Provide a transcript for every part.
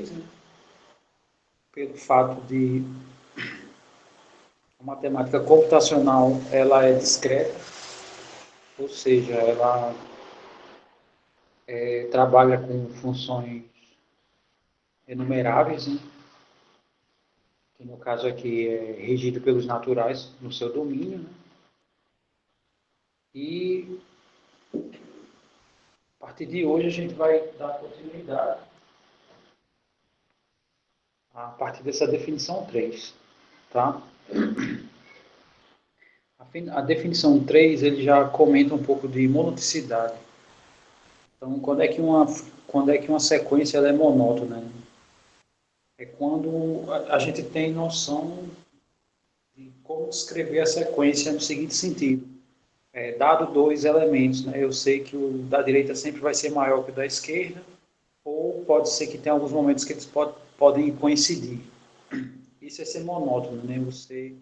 3, né? Pelo fato de a matemática computacional ela é discreta, ou seja, ela trabalha com funções enumeráveis, né? Que no caso aqui é regido pelos naturais no seu domínio, né? E a partir de hoje a gente vai dar continuidade a partir dessa definição 3, tá? A definição 3 ele já comenta um pouco de monoticidade. Então, quando é que uma sequência ela é monótona? Né? É quando a gente tem noção de como descrever a sequência no seguinte sentido. Dado dois elementos, né? Eu sei que o da direita sempre vai ser maior que o da esquerda, ou pode ser que tenha alguns momentos que eles podem coincidir. Isso é ser monótono, né? Você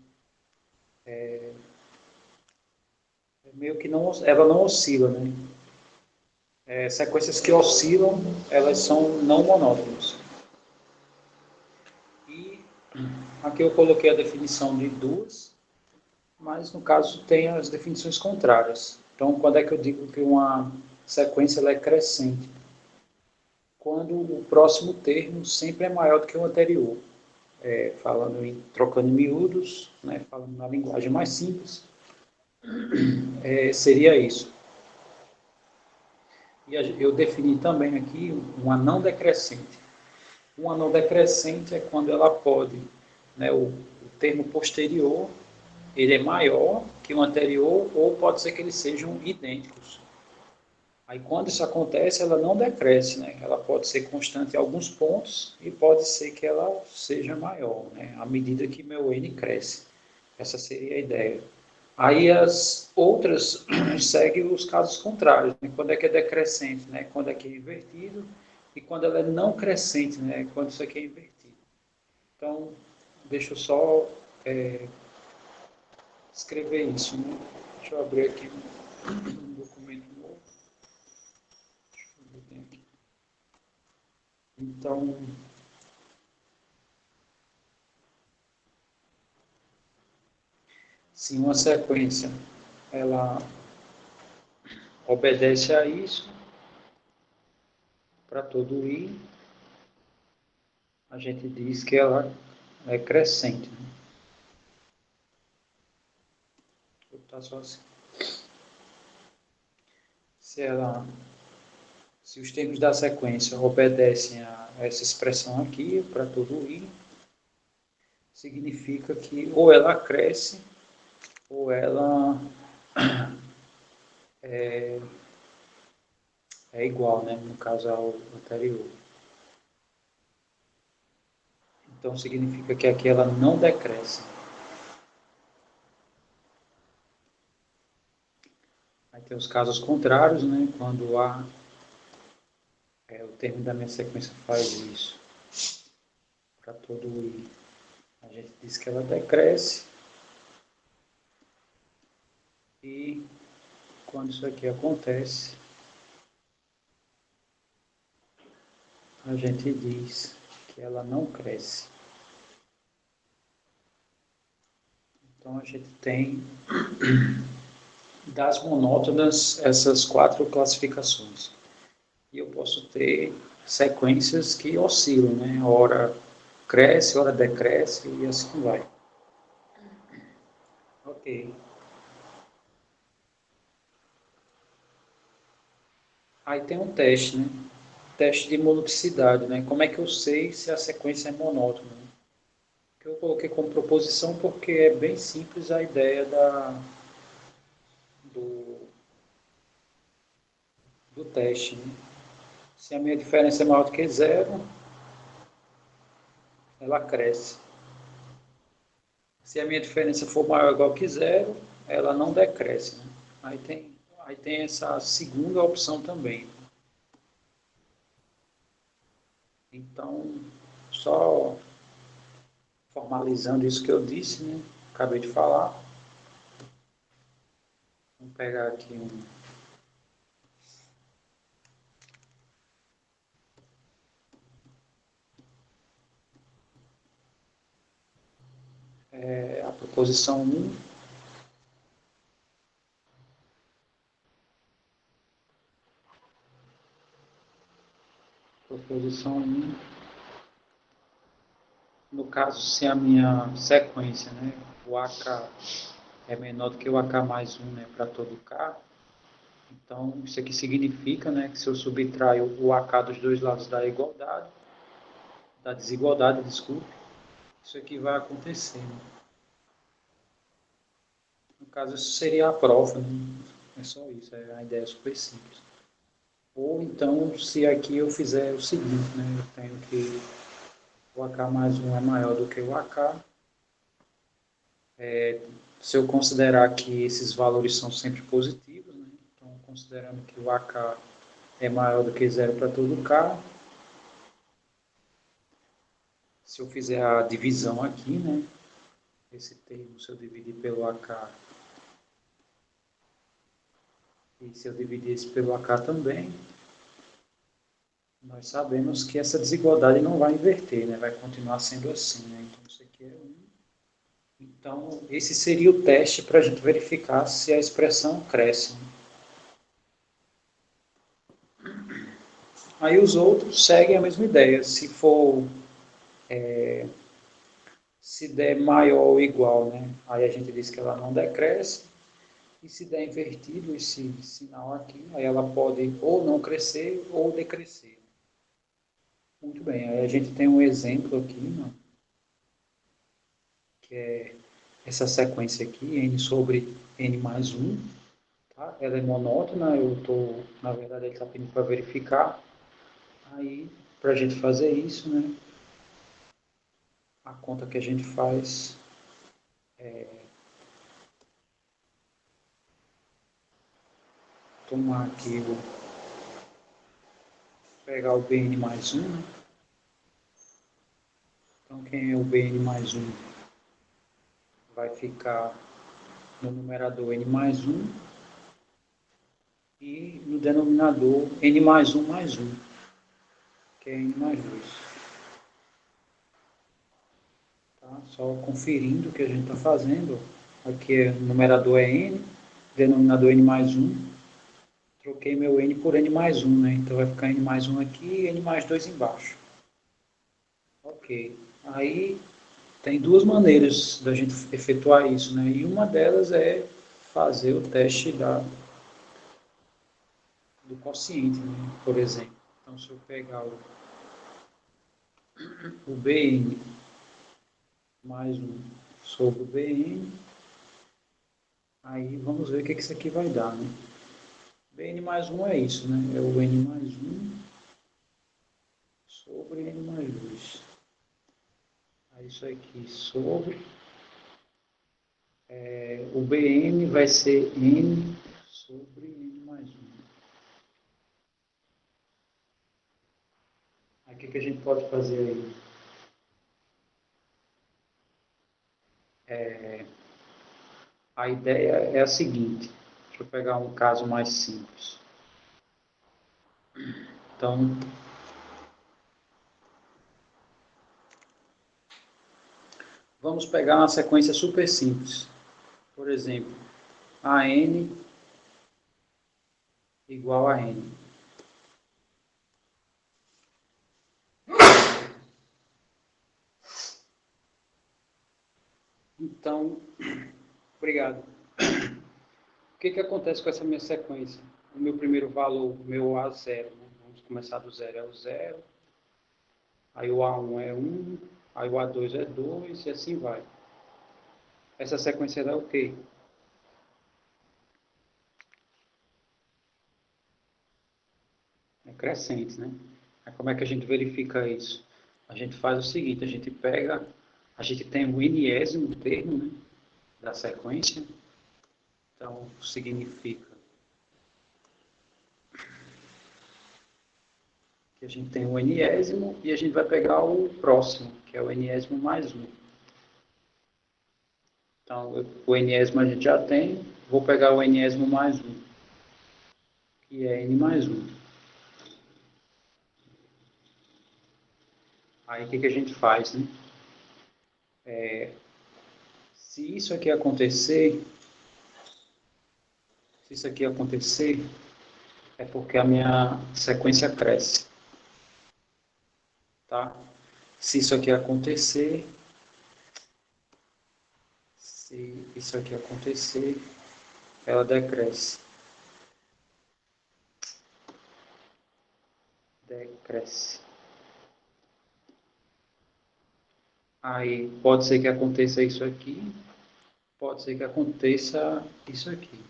meio que não, ela não oscila, né? Sequências que oscilam, elas são não monótonas. E aqui eu coloquei a definição de duas, mas no caso tem as definições contrárias. Então, quando é que eu digo que uma sequência ela é crescente? Quando o próximo termo sempre é maior do que o anterior. Trocando em miúdos, né, falando na linguagem mais simples, seria isso. E eu defini também aqui uma não decrescente. Uma não decrescente é quando ela pode, né, o termo posterior, ele é maior que o anterior, ou pode ser que eles sejam idênticos. Aí, quando isso acontece, ela não decresce, né? Ela pode ser constante em alguns pontos e pode ser que ela seja maior, né? À medida que meu n cresce. Essa seria a ideia. Aí as outras seguem os casos contrários, né? Quando é que é decrescente, né? Quando é que é invertido e quando ela é não crescente, né? Quando isso aqui é invertido. Então, deixa eu só escrever isso, né? Deixa eu abrir aqui um documento novo. Então, se uma sequência ela obedece a isso, para todo i, a gente diz que ela é crescente. Né? Vou botar só assim. Se os termos da sequência obedecem a essa expressão aqui, para todo i, significa que ou ela cresce ou ela é igual, né? No caso ao anterior. Então significa que aqui ela não decresce. Aí tem os casos contrários, né? Quando o termo da minha sequência faz isso para todo i. A gente diz que ela decresce e quando isso aqui acontece, a gente diz que ela não cresce. Então a gente tem das monótonas essas quatro classificações. E eu posso ter sequências que oscilam, né? Ora cresce, ora decresce e assim vai. Ok. Aí tem um teste, né? Teste de monoticidade, né? Como é que eu sei se a sequência é monótona? Né? Que eu coloquei como proposição porque é bem simples a ideia do, do teste. Né? Se a minha diferença é maior do que zero, ela cresce. Se a minha diferença for maior ou igual que zero, ela não decresce. Né? Aí tem essa segunda opção também. Então, só formalizando isso que eu disse, né? Acabei de falar. Vamos pegar aqui posição 1, posição 1. No caso, se a minha sequência, né, o AK é menor do que o AK mais 1, né, para todo K, então isso aqui significa, né, que se eu subtraio o AK dos dois lados da desigualdade, desculpe, isso aqui vai acontecer. Né? No caso, isso seria a prova, né? É só isso, a ideia é super simples. Ou então, se aqui eu fizer o seguinte, né, eu tenho que o AK mais 1 é maior do que o AK, se eu considerar que esses valores são sempre positivos, né? Então, considerando que o AK é maior do que zero para todo K, se eu fizer a divisão aqui, né? Esse termo, se eu dividir pelo AK, e se eu dividir esse pelo AK também, nós sabemos que essa desigualdade não vai inverter, né? Vai continuar sendo assim, né? Então, isso aqui é 1. Então, esse seria o teste para a gente verificar se a expressão cresce. Né? Aí os outros seguem a mesma ideia. Se der maior ou igual, né? Aí a gente diz que ela não decresce. E se der invertido esse sinal aqui, aí ela pode ou não crescer ou decrescer. Muito bem, aí a gente tem um exemplo aqui, né? Que é essa sequência aqui, n sobre n mais 1. Tá? Ela é monótona, na verdade, ele está pedindo para verificar. Aí, para a gente fazer isso, né? A conta que a gente faz é tomar aqui, pegar o Bn mais 1, né? Então, quem é o Bn mais 1 vai ficar no numerador n mais 1 e no denominador n mais 1, que é n mais 2. Tá? Só conferindo o que a gente está fazendo. Aqui o numerador é n, denominador n mais 1. Troquei meu n por n mais 1, né? Então vai ficar n mais 1 aqui e n mais 2 embaixo. Ok. Aí tem duas maneiras da gente efetuar isso, né? E uma delas é fazer o teste do quociente, né? Por exemplo. Então, se eu pegar o Bn mais 1 sobre o Bn, aí vamos ver o que isso aqui vai dar, né? Bn mais 1 é isso, né? É o n mais 1 sobre n mais 2. Aí isso aqui sobre o Bn vai ser n sobre n mais 1. Aí o que a gente pode fazer aí? A ideia é a seguinte, deixa eu pegar um caso mais simples. Então, vamos pegar uma sequência super simples. Por exemplo, AN igual a N. Então, obrigado. O que acontece com essa minha sequência? O meu primeiro valor, o meu A0, né? Vamos começar do zero, é o 0. Aí o A1 é 1, aí o A2 é 2 e assim vai. Essa sequência dá o quê? É crescente, né? Aí como é que a gente verifica isso? A gente faz o seguinte, a gente tem o enésimo termo, né, da sequência, então significa que a gente tem o enésimo e a gente vai pegar o próximo, que é o enésimo mais 1. Então, o enésimo a gente já tem, vou pegar o enésimo mais 1, que é n mais 1. Aí o que a gente faz, né? Se isso aqui acontecer, se isso aqui acontecer, é porque a minha sequência cresce, tá? Se isso aqui acontecer, se isso aqui acontecer, ela decresce. Decresce. Aí pode ser que aconteça isso aqui, pode ser que aconteça isso aqui.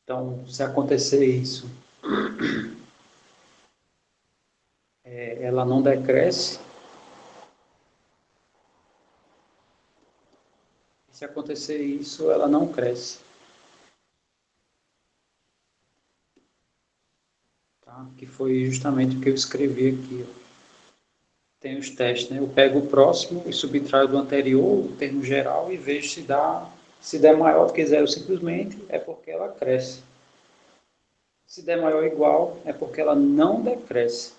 Então, se acontecer isso, ela não decresce. E se acontecer isso, ela não cresce. Tá? Que foi justamente o que eu escrevi aqui. Ó. Tem os testes, né? Eu pego o próximo e subtraio do anterior, o termo geral, e vejo se dá. Se der maior do que zero simplesmente, é porque ela cresce. Se der maior ou igual, é porque ela não decresce.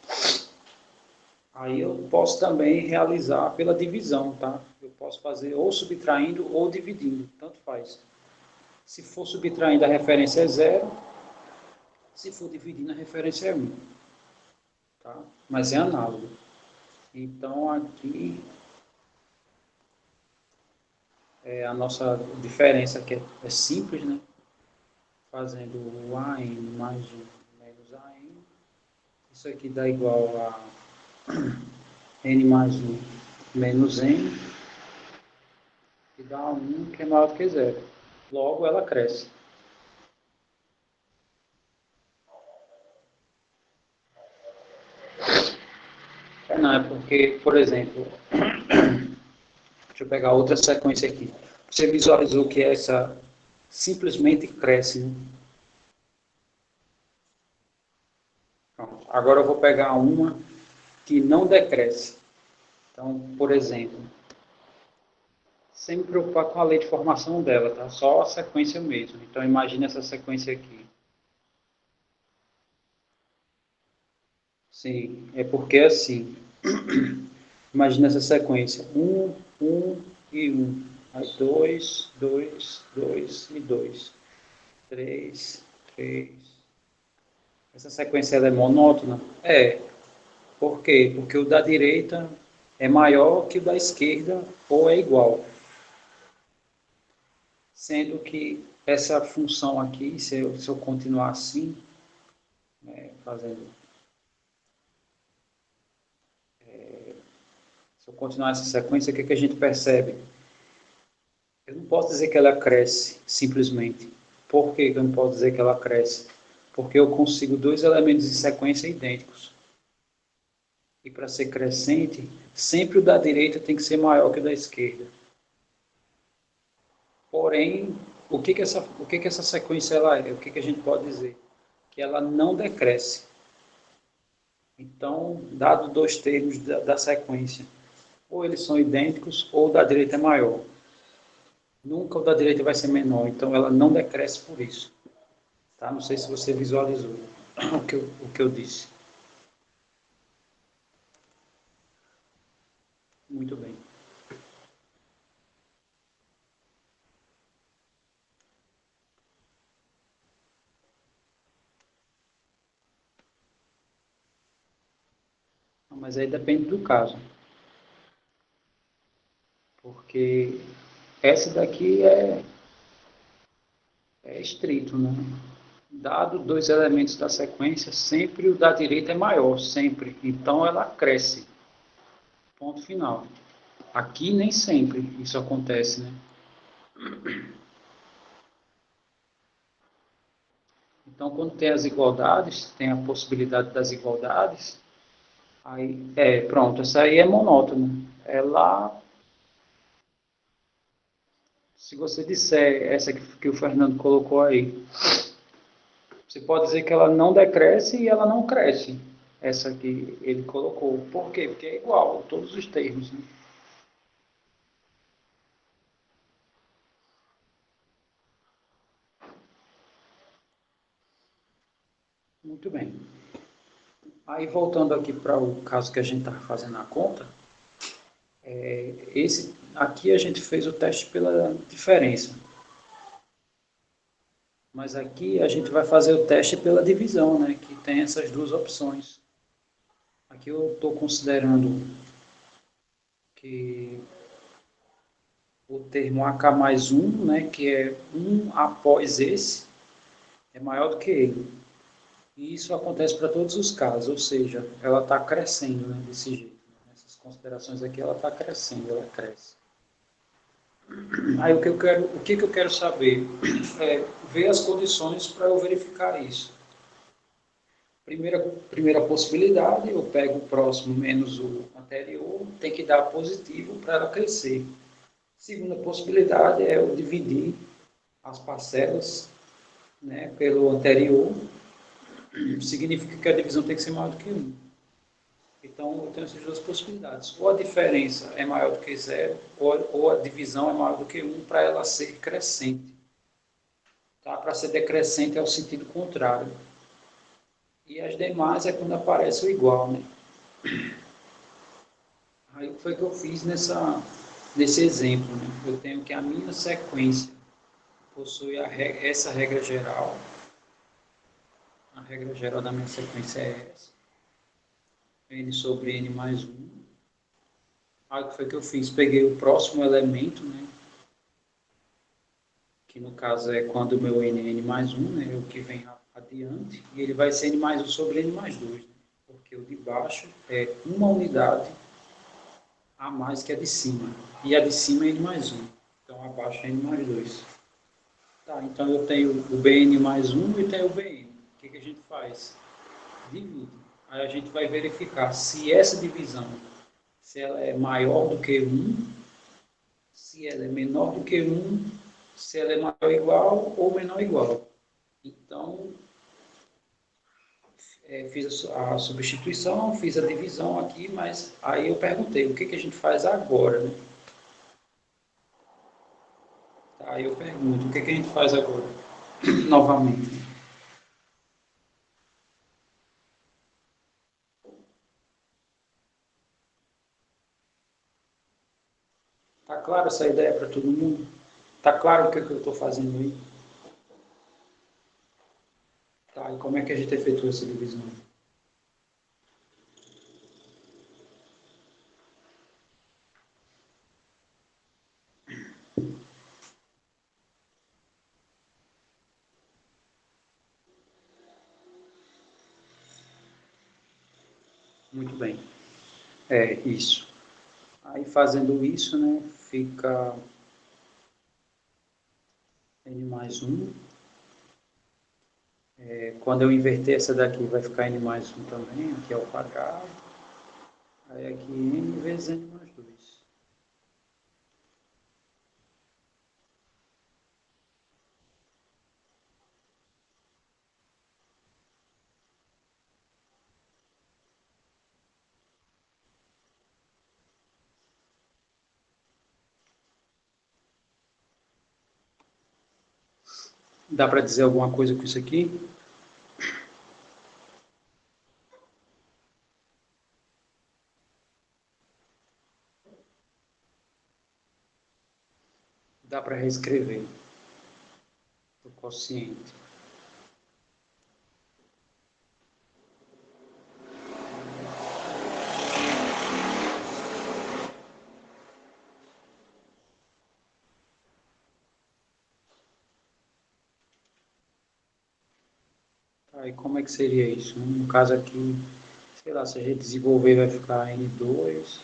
Aí eu posso também realizar pela divisão, tá? Eu posso fazer ou subtraindo ou dividindo, tanto faz. Se for subtraindo, a referência é zero. Se for dividindo, a referência é 1. Tá? Mas é análogo. Então, aqui é a nossa diferença que é simples, né? Fazendo o AN mais 1 menos AN. Isso aqui dá igual a N mais 1 menos N, e dá 1 que é maior do que zero. Logo, ela cresce. Não, é porque, por exemplo, deixa eu pegar outra sequência aqui. Você visualizou que essa simplesmente cresce, né? Pronto. Agora eu vou pegar uma que não decresce. Então, por exemplo, sem me preocupar com a lei de formação dela, tá? Só a sequência mesmo. Então, imagine essa sequência aqui. Sim, é porque assim, imagine essa sequência. 1 e 1. Aí 2, 2, 2 e 2. 3, 3. Essa sequência ela é monótona? É. Por quê? Porque o da direita é maior que o da esquerda ou é igual. Sendo que essa função aqui, se eu continuar assim, né, fazendo, se eu continuar essa sequência, o que, que a gente percebe? Eu não posso dizer que ela cresce, simplesmente. Por que eu não posso dizer que ela cresce? Porque eu consigo dois elementos de sequência idênticos. E para ser crescente, sempre o da direita tem que ser maior que o da esquerda. Porém, o que essa sequência ela é? O que a gente pode dizer? Que ela não decresce. Então, dado dois termos da sequência, ou eles são idênticos, ou o da direita é maior. Nunca o da direita vai ser menor, então ela não decresce por isso. Tá? Não sei se você visualizou o que eu disse. Muito bem. Mas aí depende do caso, porque essa daqui é estrito, né? Dado dois elementos da sequência, sempre o da direita é maior, sempre. Então ela cresce. Ponto final. Aqui nem sempre isso acontece, né? Então, quando tem as igualdades, tem a possibilidade das igualdades, aí, pronto, essa aí é monótona. Ela, se você disser essa que o Fernando colocou aí, você pode dizer que ela não decresce e ela não cresce. Essa que ele colocou. Por quê? Porque é igual, todos os termos. Né? Muito bem. Aí, voltando aqui para o caso que a gente está fazendo a conta, Aqui a gente fez o teste pela diferença, mas aqui a gente vai fazer o teste pela divisão, né, que tem essas duas opções. Aqui eu estou considerando que o termo AK mais 1, né, que é um após esse, é maior do que ele. E isso acontece para todos os casos, ou seja, ela está crescendo, né, desse jeito. Nessas considerações aqui, ela está crescendo, ela cresce. Aí o que eu quero saber é ver as condições para eu verificar isso. Primeira possibilidade, eu pego o próximo menos o anterior, tem que dar positivo para ela crescer. Segunda possibilidade é eu dividir as parcelas, né, pelo anterior, significa que a divisão tem que ser maior do que 1. Então, eu tenho essas duas possibilidades. Ou a diferença é maior do que zero, ou a divisão é maior do que 1 para ela ser crescente. Tá? Para ser decrescente é o sentido contrário. E as demais é quando aparece o igual. Né? Aí o que foi que eu fiz nesse exemplo? Né? Eu tenho que a minha sequência possui essa regra geral. A regra geral da minha sequência é essa. N sobre N mais 1. Aí o que foi que eu fiz? Peguei o próximo elemento, né? Que no caso é quando o meu N é N mais 1, né? O que vem adiante. E ele vai ser N mais 1 sobre N mais 2. Né? Porque o de baixo é uma unidade a mais que a de cima. E a de cima é N mais 1. Então abaixo é N mais 2. Tá, então eu tenho o Bn mais 1 e tenho o Bn. O que a gente faz? Divide. Aí a gente vai verificar se essa divisão, se ela é maior do que 1, se ela é menor do que 1, se ela é maior ou igual ou menor ou igual. Então, fiz a substituição, fiz a divisão aqui, mas aí eu perguntei, o que a gente faz agora? Né? Tá, aí eu pergunto, o que a gente faz agora? Novamente. Tá claro essa ideia para todo mundo? Tá claro o que eu estou fazendo aí? Tá, e como é que a gente efetua essa divisão? Muito bem. É isso. Aí fazendo isso, né, fica N mais 1. Quando eu inverter essa daqui, vai ficar N mais 1 também, aqui é o quadrado. Aí aqui N vezes N mais 2. Dá para dizer alguma coisa com isso aqui? Dá para reescrever o quociente. Aí como é que seria isso? No caso aqui, sei lá, se a gente desenvolver vai ficar N2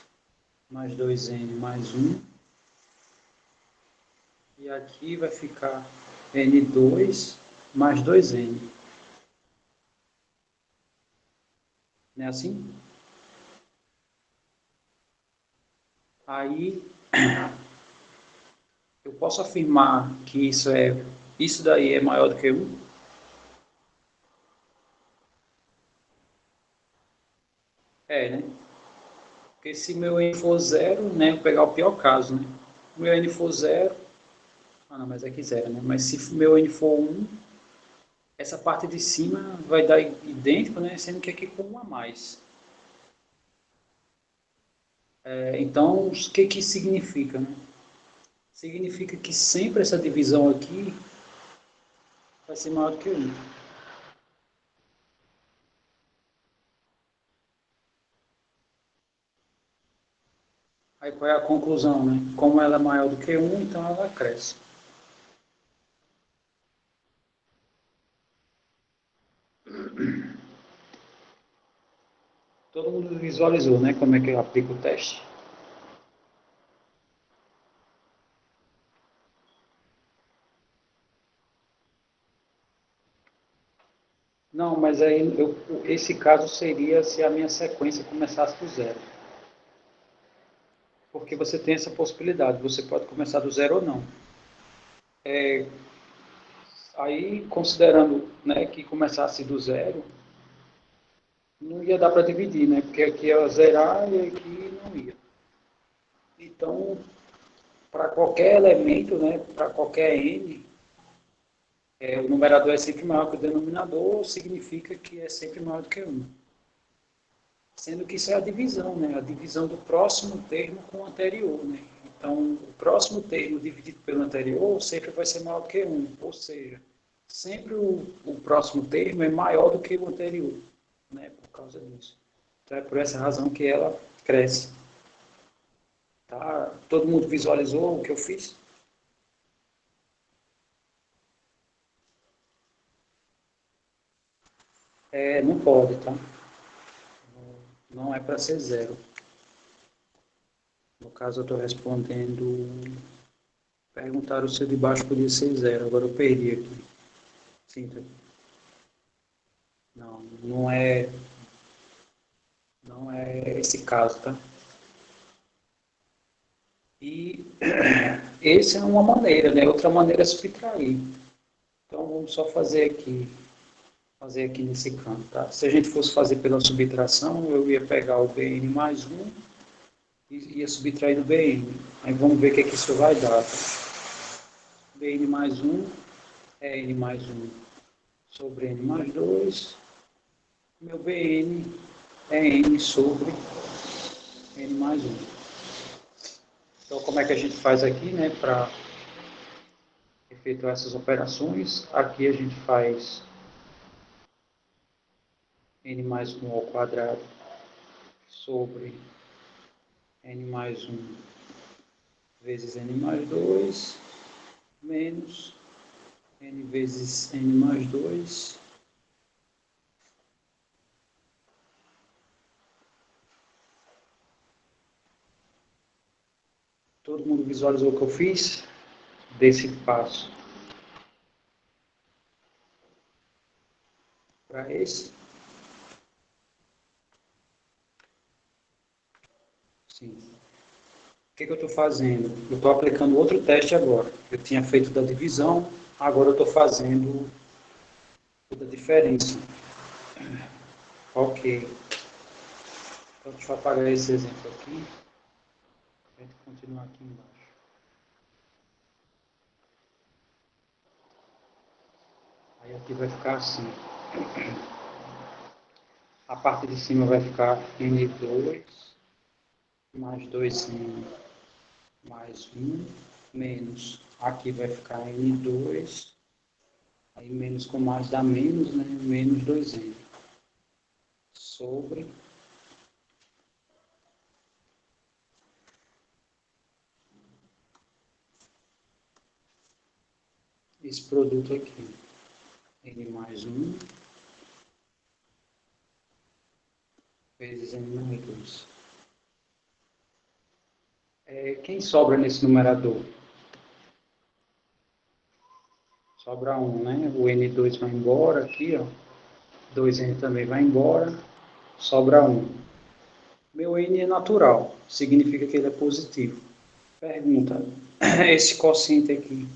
mais 2N mais 1. E aqui vai ficar N2 mais 2N. Não é assim? Aí eu posso afirmar que isso daí é maior do que 1? É, né? Porque se meu N for zero, né, vou pegar o pior caso, né? Meu N for zero, não, mas aqui zero, né? Mas se meu N for 1, essa parte de cima vai dar idêntico, né? Sendo que aqui com 1 a mais. Então, o que significa, né? Significa que sempre essa divisão aqui vai ser maior do que 1. Aí qual é a conclusão, né? Como ela é maior do que 1, então ela cresce. Todo mundo visualizou, né? Como é que eu aplico o teste? Não, mas aí esse caso seria se a minha sequência começasse do zero. Porque você tem essa possibilidade, você pode começar do zero ou não. Aí, considerando, né, que começasse do zero, não ia dar para dividir, né? Porque aqui ia zerar e aqui não ia. Então, para qualquer elemento, né, para qualquer n, o numerador é sempre maior que o denominador, significa que é sempre maior do que 1. Sendo que isso é a divisão, né? A divisão do próximo termo com o anterior, né? Então, o próximo termo dividido pelo anterior sempre vai ser maior do que 1. Ou seja, sempre o próximo termo é maior do que o anterior, né? Por causa disso. Então, é por essa razão que ela cresce. Tá? Todo mundo visualizou o que eu fiz? Não pode, tá? Não é para ser zero. No caso, eu estou respondendo. Perguntaram se o de baixo podia ser zero. Agora eu perdi aqui. Sim, tá. Não, não é esse caso, tá? E essa é uma maneira, né? Outra maneira é subtrair. Então vamos só fazer aqui nesse canto, tá? Se a gente fosse fazer pela subtração, eu ia pegar o bn mais um e ia subtrair do bn. Aí vamos ver o que isso vai dar. Bn mais um é n mais um sobre n mais 2. Meu bn é n sobre n mais um. Então, como é que a gente faz aqui, né, para efetuar essas operações? Aqui a gente faz n mais um ao quadrado sobre n mais um vezes n mais 2 menos n vezes n mais 2. Todo mundo visualizou o que eu fiz desse passo para esse? Sim. O que eu estou fazendo? Eu estou aplicando outro teste agora. Eu tinha feito da divisão, agora eu estou fazendo da diferença. Ok. Então, deixa eu apagar esse exemplo aqui. A gente continuar aqui embaixo. Aí aqui vai ficar assim. A parte de cima vai ficar N2 mais 2N mais 1 menos. Aqui vai ficar N2, aí menos com mais dá menos, né? Menos 2N sobre esse produto aqui. N mais 1 vezes N mais 2. Quem sobra nesse numerador? Sobra 1, né? O N2 vai embora aqui, ó. 2N também vai embora. Sobra 1. Meu N é natural, significa que ele é positivo. Pergunta, esse quociente aqui,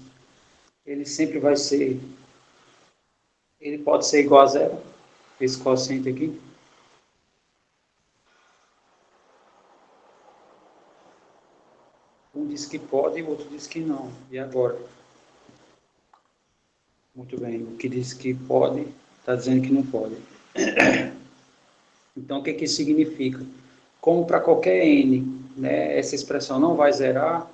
ele sempre vai ser, ele pode ser igual a zero? Esse quociente aqui? Um diz que pode e o outro diz que não. E agora? Muito bem, o que diz que pode, está dizendo que não pode. Então, o que que isso significa? como para qualquer n, né, essa expressão não vai zerar,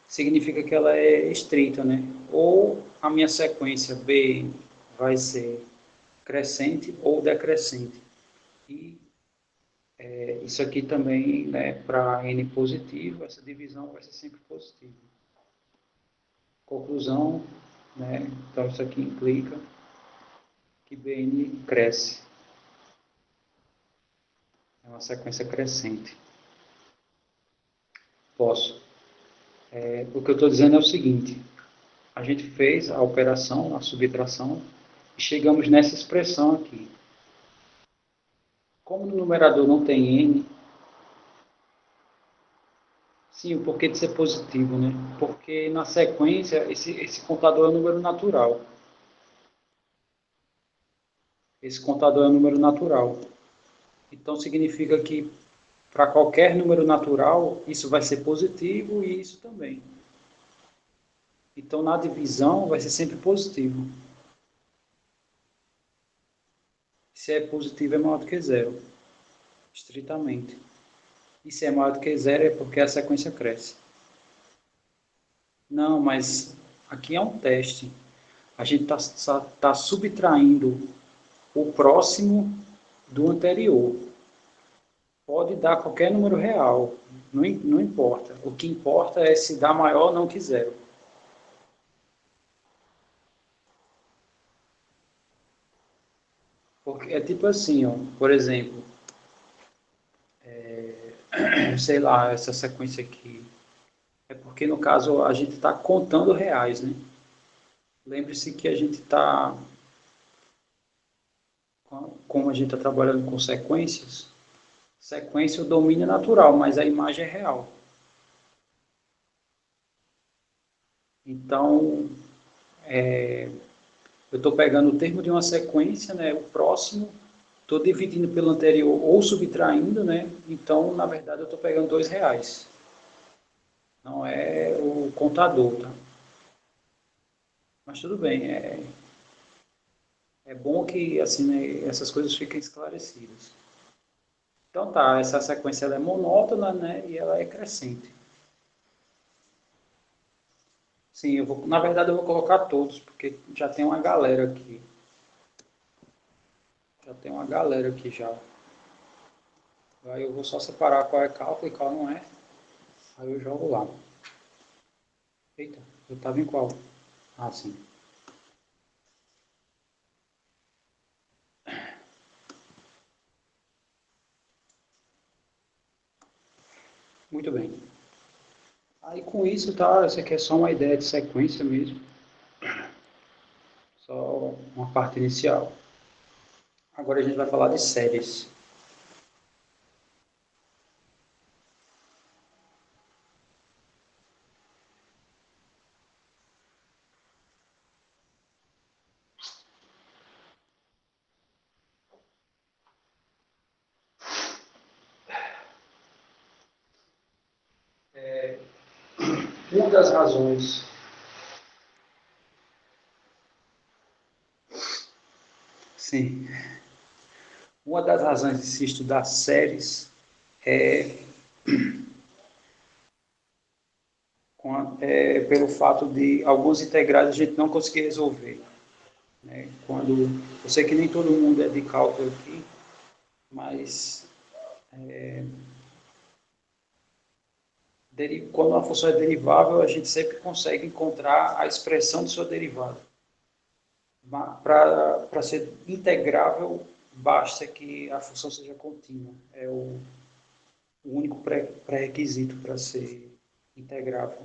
significa que ela é estrita, né? Ou a minha sequência b vai ser crescente ou decrescente. E isso aqui também, né, para n positivo, essa divisão vai ser sempre positiva. Conclusão, né? Então isso aqui implica que Bn cresce. É uma sequência crescente. Posso. O que eu estou dizendo é o seguinte: a gente fez a operação, a subtração, e chegamos nessa expressão aqui. Como no numerador não tem n, sim, o porquê de ser positivo, né? Porque na sequência, esse contador é um número natural. Esse contador é um número natural. Então significa que para qualquer número natural, isso vai ser positivo e isso também. Então na divisão vai ser sempre positivo. Se é positivo é maior do que zero, estritamente. E se é maior do que zero é porque a sequência cresce. Não, mas aqui é um teste. A gente tá subtraindo o próximo do anterior. Pode dar qualquer número real, não importa. O que importa é se dá maior ou não que zero. Porque é tipo assim, ó, por exemplo, sei lá, essa sequência aqui. É porque no caso a gente está contando reais, né? Lembre-se que a gente está, como a gente está trabalhando com sequências, sequência o domínio é natural, mas a imagem é real. Então, eu estou pegando o termo de uma sequência, né, o próximo, estou dividindo pelo anterior ou subtraindo, né? Então, na verdade, eu estou pegando R$ 2. Não é o contador, tá? Mas tudo bem, é bom que assim, né, essas coisas fiquem esclarecidas. Então tá, essa sequência ela é monótona, né, e ela é crescente. Sim, na verdade eu vou colocar todos, porque já tem uma galera aqui. Já tem uma galera aqui já. Aí eu vou só separar qual é cálculo e qual não é. Aí eu jogo lá. Eita, eu tava em qual? Ah, sim. Muito bem. Aí com isso, tá, essa aqui é só uma ideia de sequência mesmo. Só uma parte inicial. Agora a gente vai falar de séries. Uma das razões, sim, uma das razões de se estudar séries é, pelo fato de alguns integrais a gente não conseguir resolver. Né? Quando, eu sei que nem todo mundo é de cálculo aqui, mas quando uma função é derivável, a gente sempre consegue encontrar a expressão de sua derivada. Para ser integrável, basta que a função seja contínua. É o único pré-requisito para ser integrável.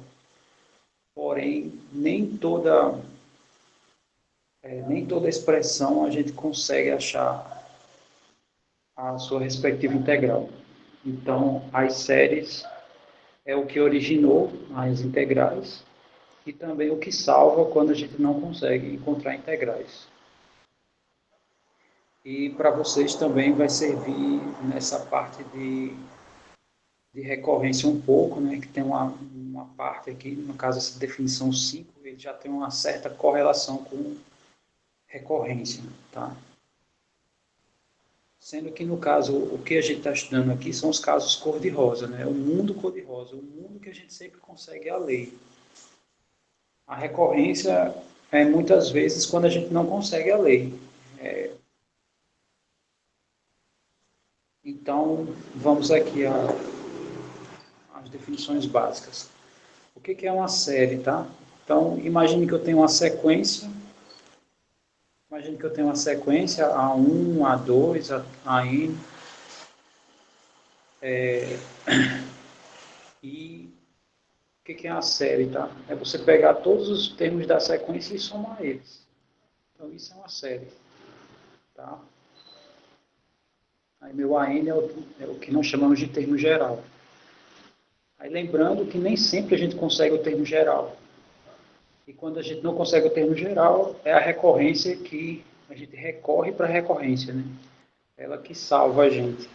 Porém, nem toda expressão a gente consegue achar a sua respectiva integral. Então, as séries é o que originou as integrais e também o que salva quando a gente não consegue encontrar integrais. E para vocês também vai servir nessa parte de recorrência um pouco, né, que tem uma parte aqui, no caso essa definição 5, ele já tem uma certa correlação com recorrência, tá? Sendo que, no caso, o que a gente está estudando aqui são os casos cor-de-rosa, né? O mundo cor-de-rosa, o mundo que a gente sempre consegue a lei. A recorrência é muitas vezes quando a gente não consegue a lei. Então, vamos aqui às definições básicas. O que é uma série, tá? Então, imagine que eu tenho uma sequência. Imagine que eu tenho uma sequência A1, A2, AN, e o que é uma série, tá? É você pegar todos os termos da sequência e somar eles. Então, isso é uma série, tá? Aí, meu AN é o que nós chamamos de termo geral. Aí, lembrando que nem sempre a gente consegue o termo geral. E quando a gente não consegue o termo geral, é a recorrência que a gente recorre para a recorrência, né? Ela que salva a gente.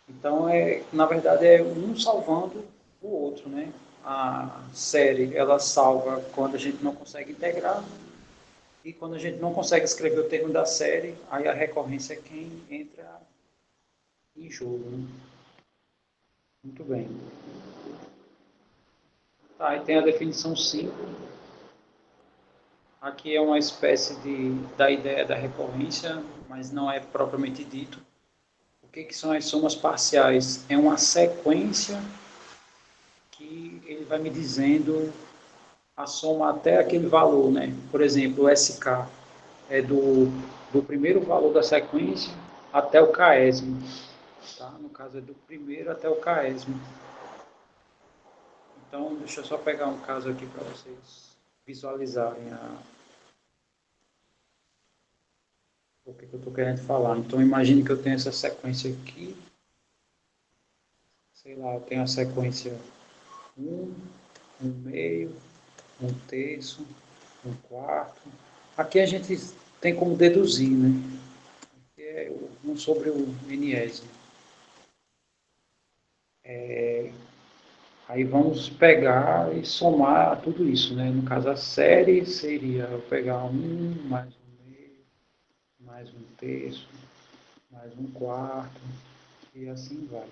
Então, na verdade, é um salvando o outro, né? A série, ela salva quando a gente não consegue integrar, e quando a gente não consegue escrever o termo da série, aí a recorrência é quem entra em jogo, né? Muito bem. Tá, aí tem a definição 5. Aqui é uma espécie da ideia da recorrência, mas não é propriamente dito. O que são as somas parciais? É uma sequência que ele vai me dizendo a soma até aquele valor, né? Por exemplo, o SK é do primeiro valor da sequência até o késimo, tá? No caso é do primeiro até o késimo. Então, deixa eu só pegar um caso aqui para vocês visualizarem o que eu estou querendo falar. Então, imagine que eu tenho essa sequência aqui, sei lá, eu tenho a sequência um, um meio, um terço, um quarto. Aqui a gente tem como deduzir, né? É um sobre o NS. Aí vamos pegar e somar tudo isso, né? No caso, a série seria eu pegar um, mais um meio, mais um terço, mais um quarto, e assim vai.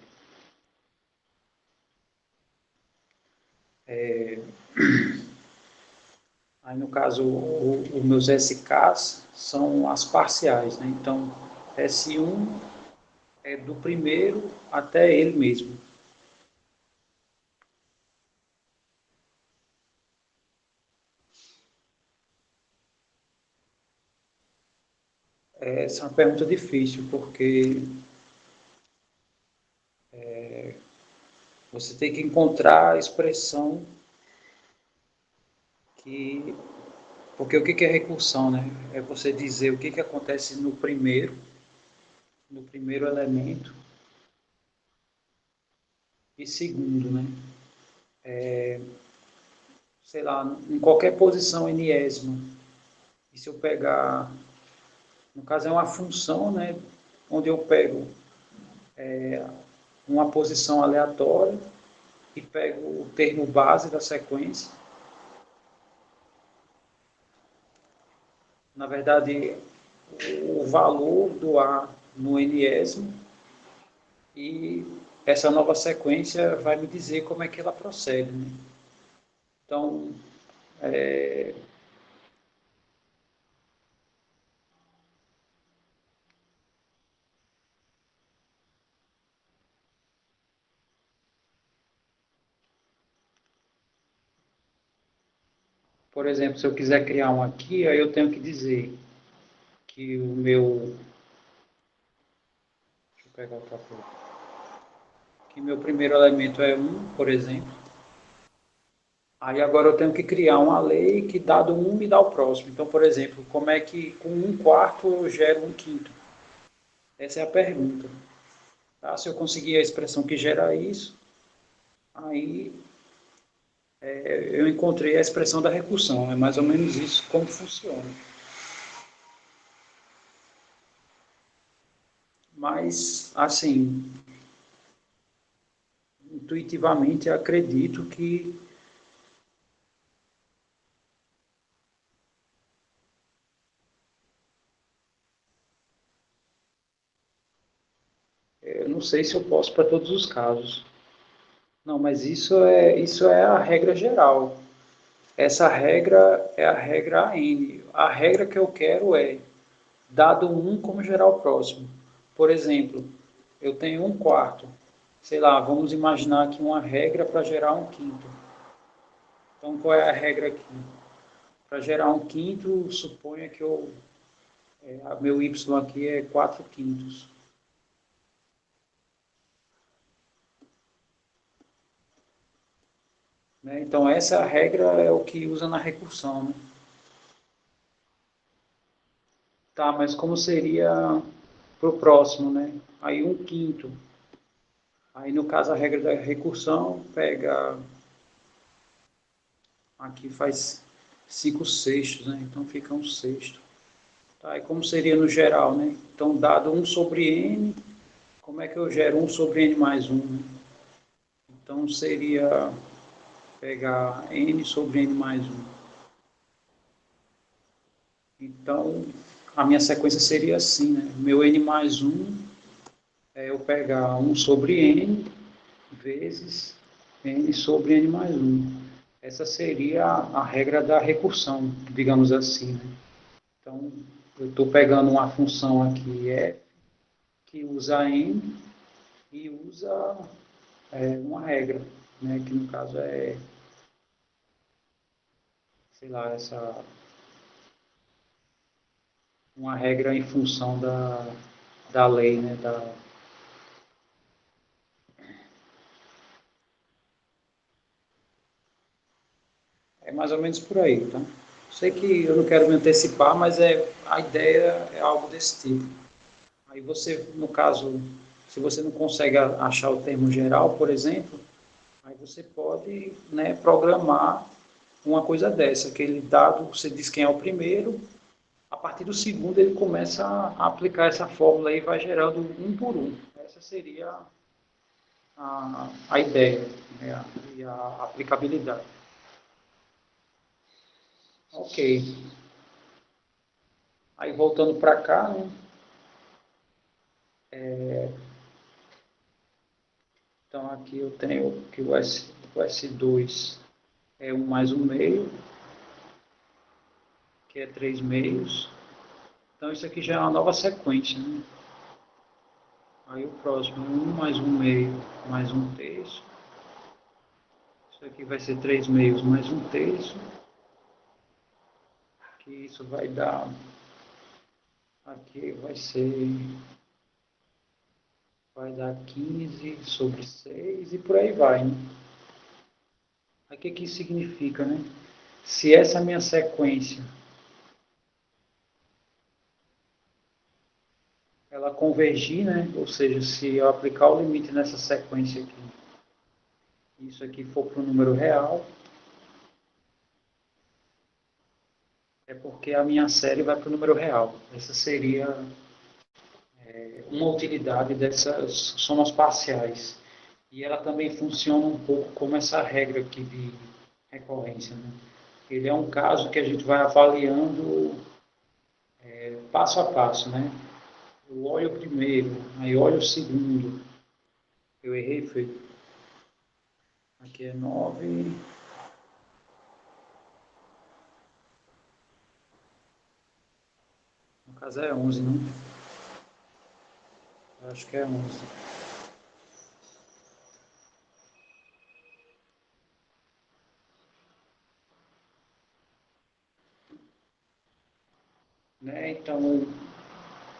Aí, no caso, os meus SKs são as parciais, né? Então, S1 é do primeiro até ele mesmo. Essa é uma pergunta difícil, porque você tem que encontrar a expressão que... Porque o que é recursão, né? É você dizer o que acontece no primeiro elemento, e segundo, né? Sei lá, em qualquer posição enésima. E se eu pegar, no caso é uma função, né? Onde eu pego uma posição aleatória e pego o termo base da sequência. Na verdade, o valor do A no enésimo, e essa nova sequência vai me dizer como é que ela procede, né? Então, por exemplo, se eu quiser criar um aqui, aí eu tenho que dizer que o meu... Deixa eu pegar outra coisa. Que meu primeiro elemento é um, por exemplo. Aí agora eu tenho que criar uma lei que dado um me dá o próximo. Então, por exemplo, como é que com um quarto eu gero um quinto? Essa é a pergunta. Tá? Se eu conseguir a expressão que gera isso, aí eu encontrei a expressão da recursão. É mais ou menos isso como funciona. Mas, assim, intuitivamente acredito que não sei se eu posso para todos os casos. Não, mas isso é a regra geral. Essa regra é a regra AN. A regra que eu quero é dado um como geral próximo. Por exemplo, eu tenho um quarto. Sei lá, vamos imaginar aqui uma regra para gerar um quinto. Então, qual é a regra aqui? Para gerar um quinto, suponha que meu y aqui é 4 quintos. Né? Então, essa regra é o que usa na recursão. Né? Tá, mas como seria para o próximo, né? Aí um quinto. Aí, no caso, a regra da recursão pega... Aqui faz 5 sextos, né? Então, fica um sexto. Tá, e como seria no geral, né? Então, dado um sobre n, como é que eu gero um sobre n mais um? Né? Então, seria pegar n sobre n mais um. Então, a minha sequência seria assim, né? Meu n mais um é eu pegar um sobre n vezes n sobre n mais um. Essa seria a regra da recursão, digamos assim. Né? Então, eu estou pegando uma função aqui f, que usa n e usa uma regra, né? Que no caso é, sei lá, uma regra em função da lei, né? É mais ou menos por aí, tá? Sei que eu não quero me antecipar, mas a ideia é algo desse tipo. Aí você, no caso, se você não consegue achar o termo geral, por exemplo, aí você pode, né, programar uma coisa dessa, aquele dado, você diz quem é o primeiro, a partir do segundo ele começa a aplicar essa fórmula e vai gerando um por um. Essa seria a ideia, né, e a aplicabilidade. Ok. Aí voltando para cá, né, então aqui eu tenho que o S2 é 1 mais 1 meio, que é 3 meios. Então isso aqui já é uma nova sequência. Né? Aí o próximo, 1 mais 1 meio mais 1 terço. Isso aqui vai ser 3 meios mais 1 terço. Que isso vai dar... Aqui vai dar 15 sobre 6 e por aí vai. Né? Aí o que, que isso significa? Né? Se essa minha sequência ela convergir, né? Ou seja, se eu aplicar o limite nessa sequência aqui, isso aqui for para o número real, é porque a minha série vai para o número real. Essa seria uma utilidade dessas somas parciais. E ela também funciona um pouco como essa regra aqui de recorrência. Né? Ele é um caso que a gente vai avaliando passo a passo. Né? Eu olho o primeiro, aí olho o segundo. Eu errei, foi. Aqui é 9. No caso é 11, não? Eu acho que é 11. Né? Então,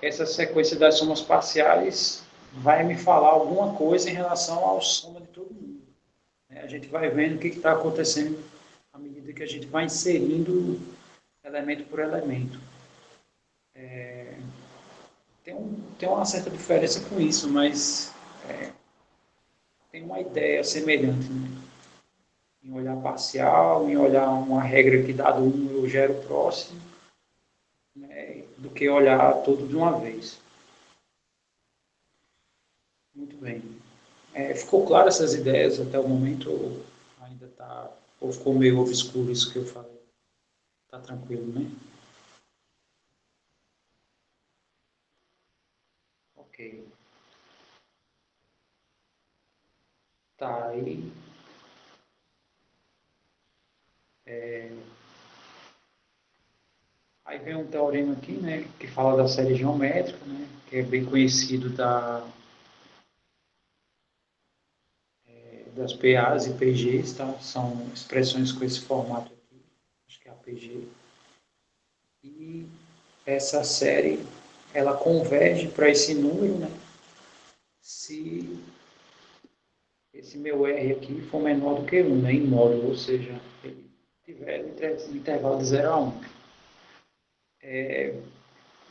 essa sequência das somas parciais vai me falar alguma coisa em relação ao soma de todo mundo. Né? A gente vai vendo o que está acontecendo à medida que a gente vai inserindo elemento por elemento. Tem uma certa diferença com isso, mas tem uma ideia semelhante. Né? Em olhar parcial, em olhar uma regra que dado um eu gero o próximo, né? Do que olhar tudo de uma vez. Muito bem. Ficou claro essas ideias até o momento? Ou ainda está, ou ficou meio obscuro isso que eu falei? Está tranquilo, né? Ok. Tá, aí vem um teorema aqui, né, que fala da série geométrica, né, que é bem conhecido das PAs e PGs, tá? São expressões com esse formato aqui, acho que é a PG. E essa série, ela converge para esse número, né, se esse meu R aqui for menor do que 1, né, em módulo, ou seja, ele tiver no intervalo de 0 a 1.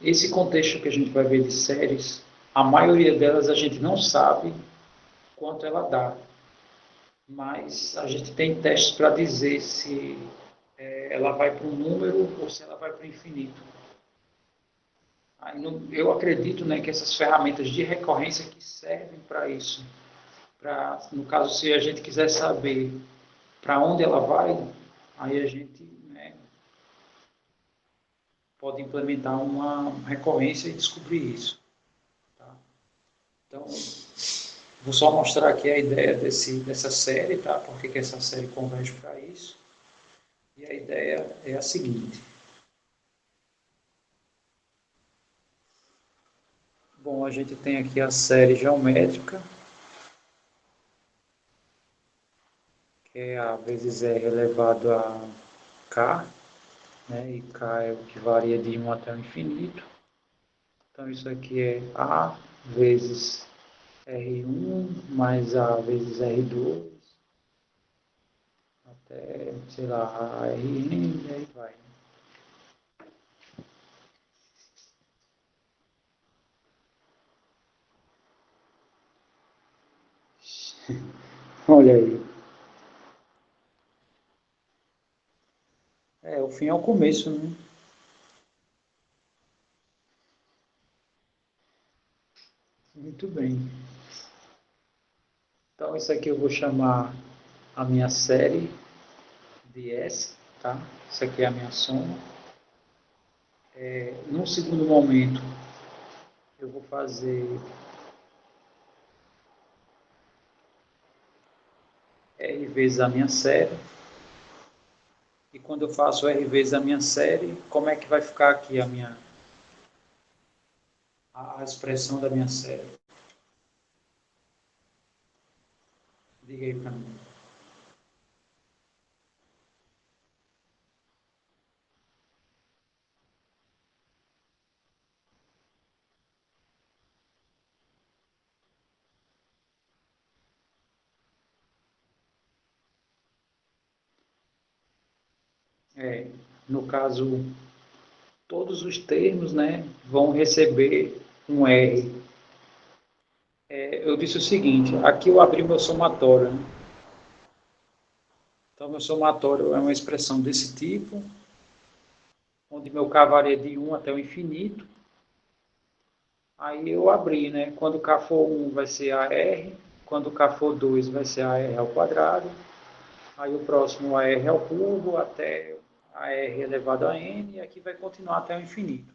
Esse contexto que a gente vai ver de séries, a maioria delas a gente não sabe quanto ela dá, mas a gente tem testes para dizer se ela vai para um número ou se ela vai para o infinito. Eu acredito, né, que essas ferramentas de recorrência que servem para isso, no caso, se a gente quiser saber para onde ela vai, aí a gente, né, pode implementar uma recorrência e descobrir isso. Tá? Então, vou só mostrar aqui a ideia dessa série, tá? Por que essa série converge para isso. E a ideia é a seguinte. Bom, a gente tem aqui a série geométrica, que é A vezes R elevado a K, né? E K é o que varia de 1 até o infinito. Então, isso aqui é A vezes R1 mais A vezes R2, até, sei lá, ARN, e aí vai. Olha aí. O fim é o começo, né? Muito bem. Então, isso aqui eu vou chamar a minha série de S, tá? Isso aqui é a minha soma. Num segundo momento, eu vou fazer R vezes a minha série. E quando eu faço R vezes a minha série, como é que vai ficar aqui a expressão da minha série? Diga aí para mim. No caso, todos os termos, né, vão receber um R. Eu disse o seguinte, aqui eu abri meu somatório, né? Então, meu somatório é uma expressão desse tipo, onde meu K varia de 1 até o infinito. Aí eu abri, né? Quando K for 1 vai ser AR, quando K for 2 vai ser AR ao quadrado, aí o próximo AR ao cubo até AR elevado a N, e aqui vai continuar até o infinito.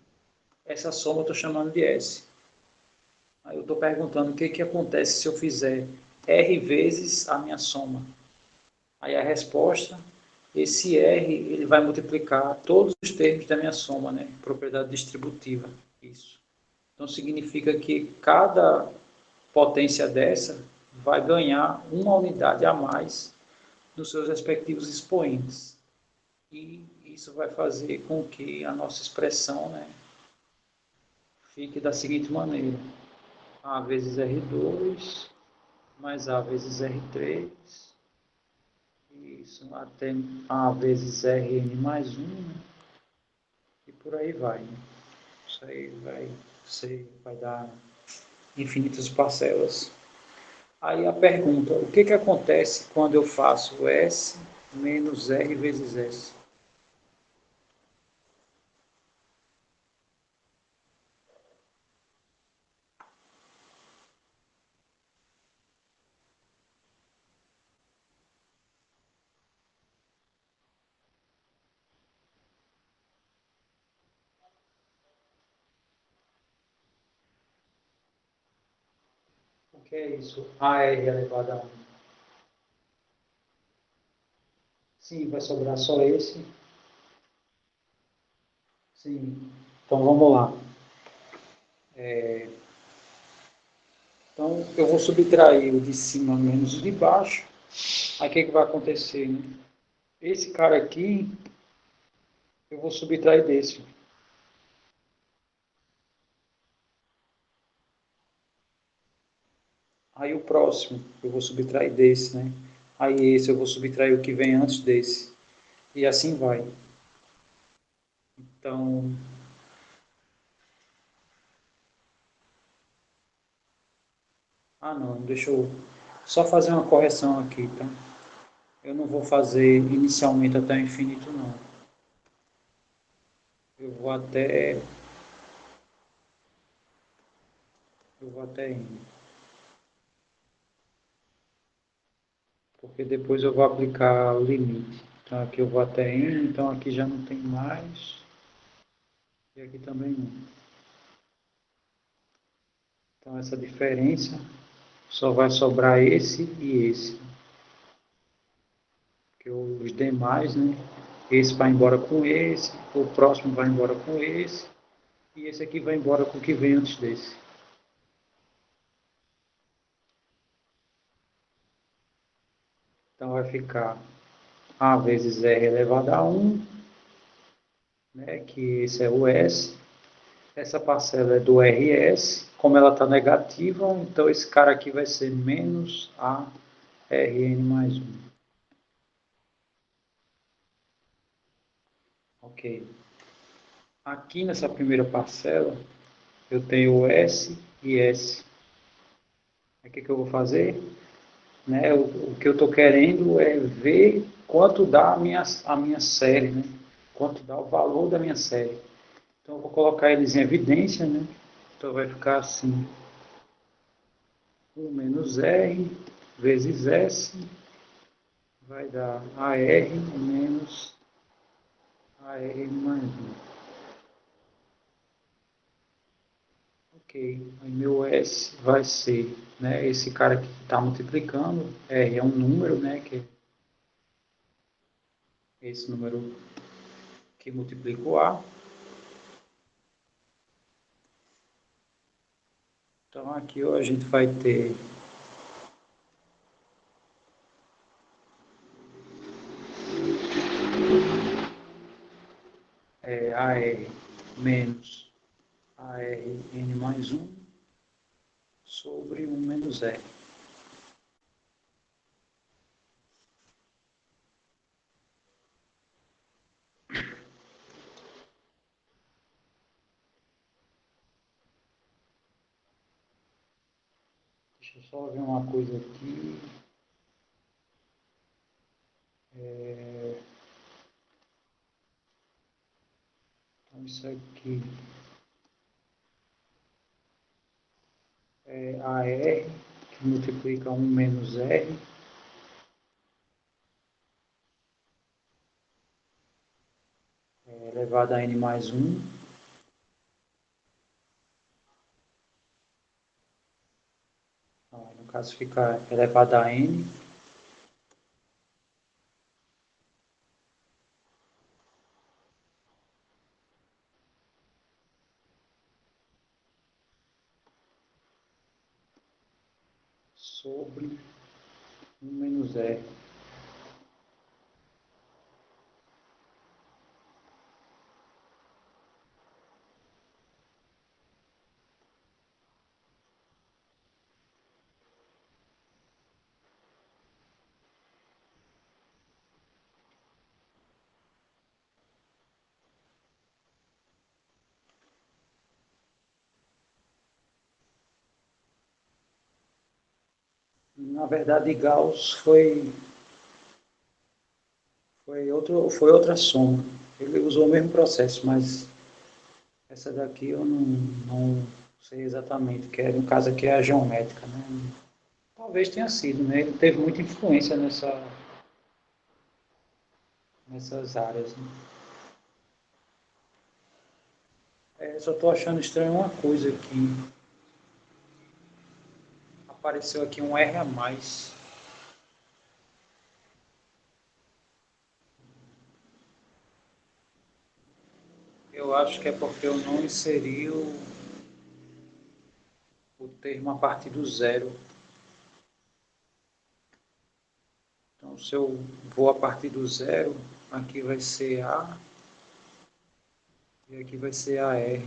Essa soma eu estou chamando de S. Aí eu estou perguntando o que, que acontece se eu fizer R vezes a minha soma. Aí a resposta, esse R ele vai multiplicar todos os termos da minha soma, né? Propriedade distributiva, isso. Então significa que cada potência dessa vai ganhar uma unidade a mais nos seus respectivos expoentes. E isso vai fazer com que a nossa expressão, né, fique da seguinte maneira. A vezes R2 mais A vezes R3, isso, até A vezes Rn mais 1, né? E por aí vai. Né? Isso aí vai dar infinitas parcelas. Aí a pergunta, o que, que acontece quando eu faço S menos R vezes S? O que é isso? AR elevado a 1. Sim, vai sobrar só esse. Sim. Então vamos lá. Então eu vou subtrair o de cima menos o de baixo. Aí o que vai acontecer, né? Esse cara aqui, eu vou subtrair desse. Aí o próximo, eu vou subtrair desse, né? Aí esse eu vou subtrair o que vem antes desse. E assim vai. Então, não, deixa eu só fazer uma correção aqui, tá? Eu não vou fazer inicialmente até o infinito, não. Eu vou até, eu vou até n. Porque depois eu vou aplicar o limite. Então aqui eu vou até n, então aqui já não tem mais. E aqui também não. Então essa diferença só vai sobrar esse e esse. Porque os demais, né? Esse vai embora com esse, o próximo vai embora com esse, e esse aqui vai embora com o que vem antes desse. Então vai ficar A vezes R elevado a 1, né, que esse é o S. Essa parcela é do RS. Como ela está negativa, então esse cara aqui vai ser menos a Rn mais 1. Ok. Aqui nessa primeira parcela, eu tenho S e S. O que eu vou fazer? Né? O que eu estou querendo é ver quanto dá a minha série, né? Quanto dá o valor da minha série. Então, eu vou colocar eles em evidência, né? Então, vai ficar assim, 1 menos R vezes S vai dar AR menos AR mais 1. Ok, aí meu S vai ser, né, esse cara que está multiplicando, R é um número, né, que é esse número que multiplica o A. Então aqui a gente vai ter AR menos ARN mais 1 sobre 1 menos R. Deixa eu só ver uma coisa aqui. Então isso aqui é AR, que multiplica 1 menos R, elevado a N mais 1. Então, no caso fica elevado a N sobre 1 menos R. Na verdade, Gauss foi outra soma. Ele usou o mesmo processo, mas essa daqui eu não sei exatamente, que no caso aqui é a geométrica, né? Talvez tenha sido, né? Ele teve muita influência nessas áreas, né? Só estou achando estranho uma coisa aqui. Apareceu aqui um R a mais. Eu acho que é porque eu não inseri o termo a partir do zero. Então, se eu vou a partir do zero, aqui vai ser A e aqui vai ser AR.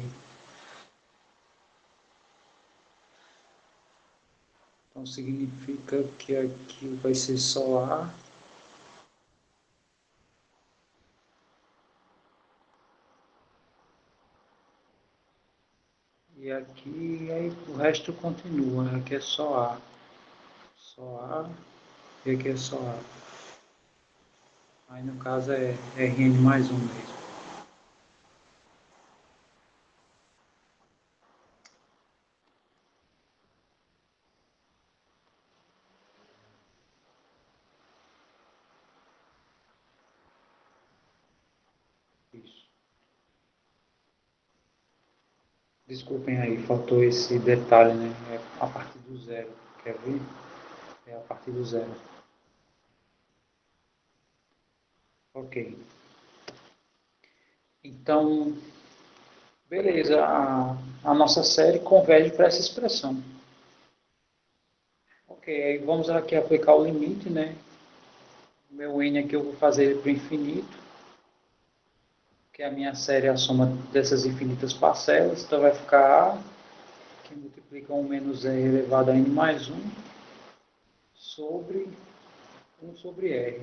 Então, significa que aqui vai ser só A. E aqui, aí o resto continua. Aqui é só A. Só A. E aqui é só A. Aí, no caso, é Rn mais um mesmo. Isso. Desculpem aí, faltou esse detalhe, né? É a partir do zero. Quer ver? É a partir do zero. Ok. Então, beleza. A nossa série converge para essa expressão. Ok, aí vamos aqui aplicar o limite, né? O meu n aqui eu vou fazer ele para o infinito, que a minha série é a soma dessas infinitas parcelas. Então vai ficar A, que multiplica 1 menos R elevado a n mais 1, sobre 1 sobre R.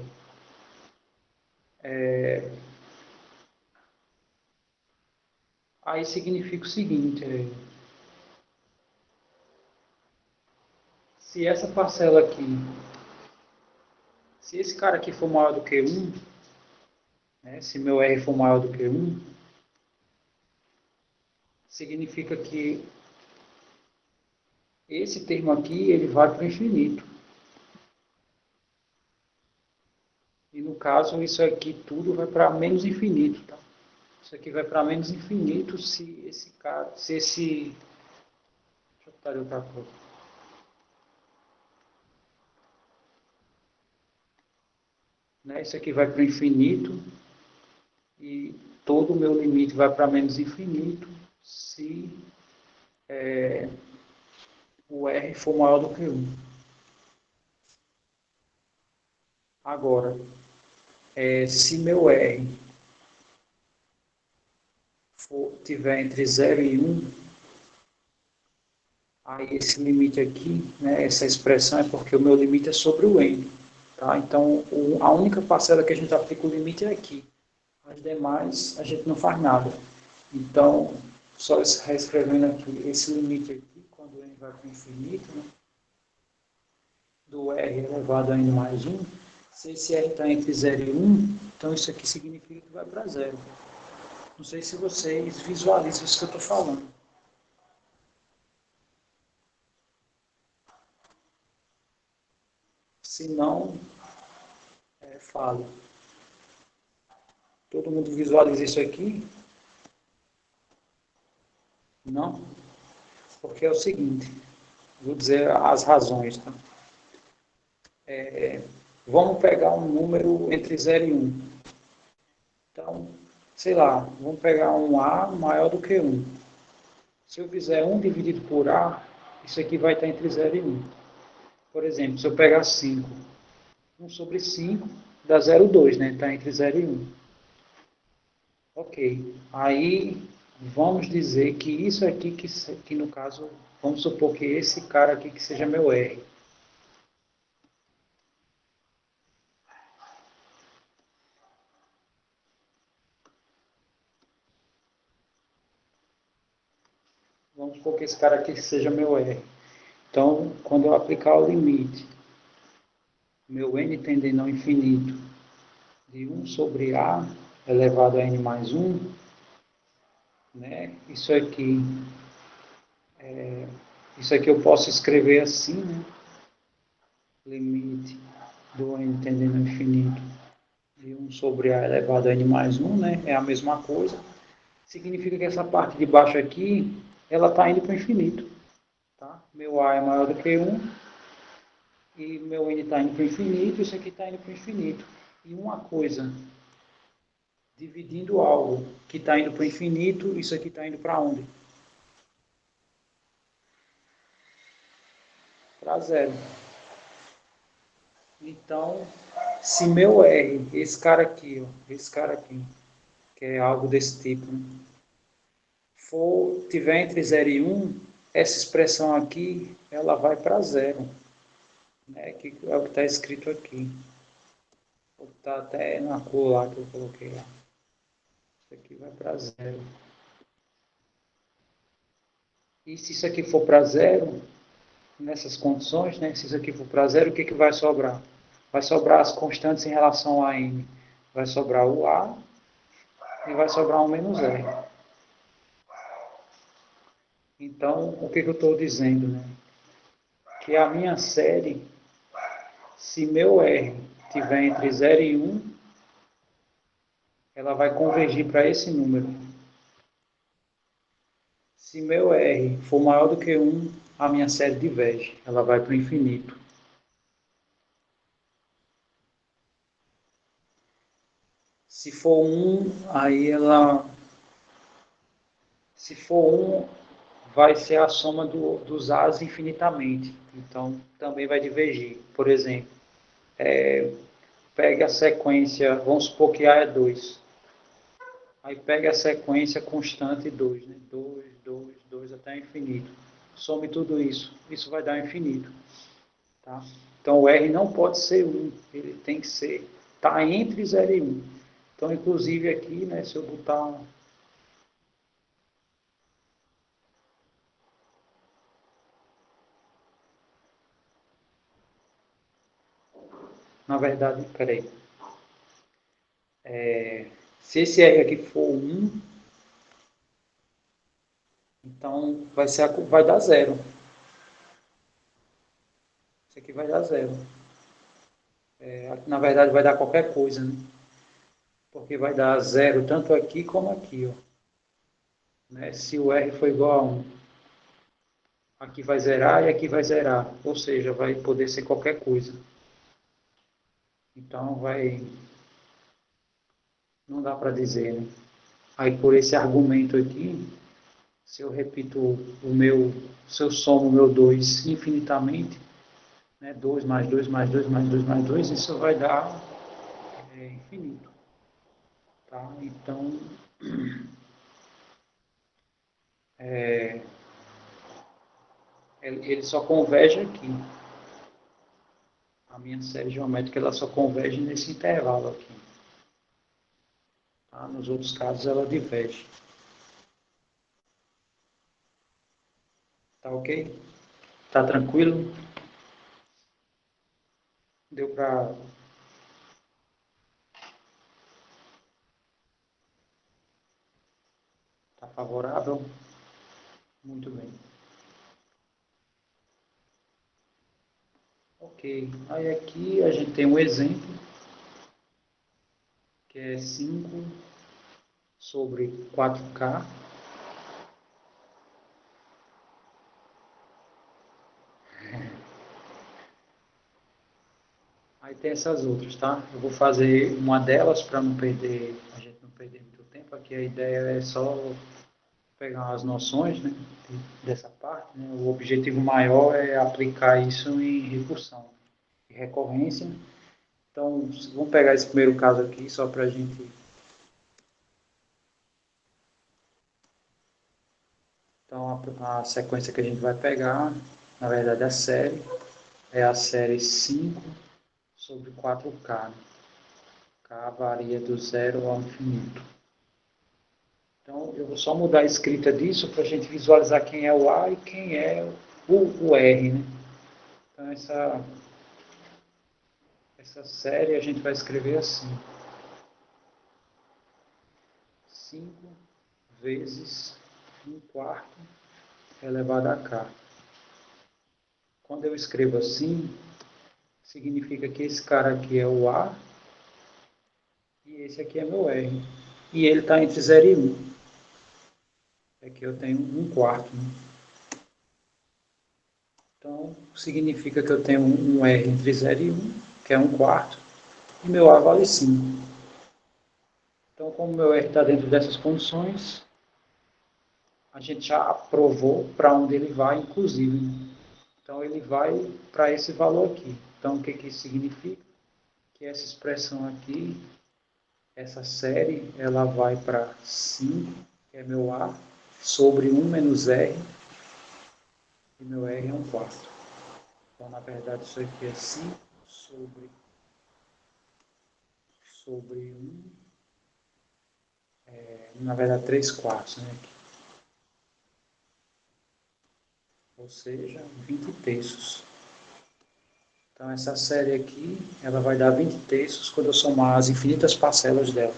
Aí significa o seguinte, se essa parcela aqui, se esse cara aqui for maior do que 1, né, se meu R for maior do que 1, significa que esse termo aqui ele vai para o infinito. E no caso, isso aqui tudo vai para menos infinito, tá? Isso aqui vai para menos infinito se esse cara, se esse... Deixa eu botar de outra cor. Né? Isso aqui vai para o infinito e todo o meu limite vai para menos infinito se o R for maior do que 1. Agora, se meu R tiver entre 0 e 1, aí esse limite aqui, né, essa expressão é porque o meu limite é sobre o N. Tá? Então, a única parcela que a gente aplica o limite é aqui. As demais, a gente não faz nada. Então, só reescrevendo aqui esse limite aqui, quando n vai para o infinito, né, do R elevado a n mais 1, se esse R está entre 0 e 1, então isso aqui significa que vai para zero. Não sei se vocês visualizam isso que eu estou falando. Se não, falo. Todo mundo visualiza isso aqui? Não? Porque é o seguinte, vou dizer as razões. Tá? Vamos pegar um número entre 0 e 1. Então, sei lá, vamos pegar um A maior do que 1. Se eu fizer 1 dividido por A, isso aqui vai estar entre 0 e 1. Por exemplo, se eu pegar 5, 1 sobre 5 dá 0,2, né? Está entre 0 e 1. Ok. Aí, vamos dizer que isso aqui, que no caso, vamos supor que esse cara aqui que seja meu R. Vamos supor que esse cara aqui seja meu R. Então, quando eu aplicar o limite, meu n tendendo ao infinito, de 1 sobre A elevado a n mais 1, né? Isso aqui eu posso escrever assim, né? Limite do n tendendo ao infinito de 1 sobre A elevado a n mais 1, né? É a mesma coisa. Significa que essa parte de baixo aqui, ela está indo para o infinito. Tá? Meu A é maior do que 1 e meu n está indo para o infinito, isso aqui está indo para o infinito. E uma coisa dividindo algo que está indo para o infinito, isso aqui está indo para onde? Para zero. Então, se meu R, esse cara aqui, ó, esse cara aqui, que é algo desse tipo, né, tiver entre 0 e 1, essa expressão aqui, ela vai para zero, né, que é o que está escrito aqui. Está até na cor lá que eu coloquei lá. Isso aqui vai para zero. E se isso aqui for para zero, nessas condições, né, se isso aqui for para zero, o que, que vai sobrar? Vai sobrar as constantes em relação a n. Vai sobrar o a e vai sobrar um menos r. Então, o que, que eu estou dizendo? Né? Que a minha série, se meu r tiver entre 0 e 1, ela vai convergir para esse número. Se meu r for maior do que 1, a minha série diverge, ela vai para o infinito. Se for 1, aí ela... Se for 1, vai ser a soma dos A's infinitamente. Então, também vai divergir. Por exemplo, pega a sequência, vamos supor que A é 2. Aí pega a sequência constante 2, né? 2, 2, 2 até infinito. Some tudo isso. Isso vai dar infinito. Tá? Então, o R não pode ser 1. Ele tem que ser... Está entre 0 e 1. Então, inclusive aqui, né, se eu botar... Na verdade, peraí. Se esse R aqui for 1, então vai dar zero. Isso aqui vai dar zero. Na verdade, vai dar qualquer coisa, né? Porque vai dar zero tanto aqui como aqui, ó. Né? Se o R for igual a 1, aqui vai zerar e aqui vai zerar. Ou seja, vai poder ser qualquer coisa. Então, não dá para dizer, né? Aí, por esse argumento aqui, se eu repito se eu somo o meu 2 infinitamente, né? 2 mais 2 mais 2 mais 2 mais 2, isso vai dar infinito. Tá? Então, ele só converge aqui. A minha série geométrica ela só converge nesse intervalo aqui. Tá? Nos outros casos ela diverge. Tá ok? Tá tranquilo? Deu para... Tá favorável? Muito bem. Ok. Aí aqui a gente tem um exemplo, que é 5 sobre 4K. Aí tem essas outras, tá? Eu vou fazer uma delas para não perder, a gente não perder muito tempo. Aqui a ideia é só pegar as noções, né, dessa parte. Né? O objetivo maior é aplicar isso em recursão e recorrência. Então, vamos pegar esse primeiro caso aqui, só para a gente... Então, a sequência que a gente vai pegar, na verdade, a série, é a série 5 sobre 4K. Né? K varia do zero ao infinito. Então, eu vou só mudar a escrita disso para a gente visualizar quem é o A e quem é o R. Né? Então, essa série a gente vai escrever assim. 5 vezes 1/4 elevado a K. Quando eu escrevo assim, significa que esse cara aqui é o A e esse aqui é meu R. E ele está entre 0 e 1. Aqui eu tenho 1/4. Né? Então, significa que eu tenho um R entre 0 e 1, que é 1/4, e meu A vale 5. Então, como o meu R está dentro dessas condições, a gente já aprovou para onde ele vai, inclusive. Né? Então, ele vai para esse valor aqui. Então, o que, que isso significa? Que essa expressão aqui, essa série, ela vai para 5, que é meu A, sobre 1 menos R, e meu R é 1/4. Então, na verdade, isso aqui é 5 sobre 1, na verdade, 3/4, né? Ou seja, 20 terços. Então, essa série aqui, ela vai dar 20 terços quando eu somar as infinitas parcelas dela.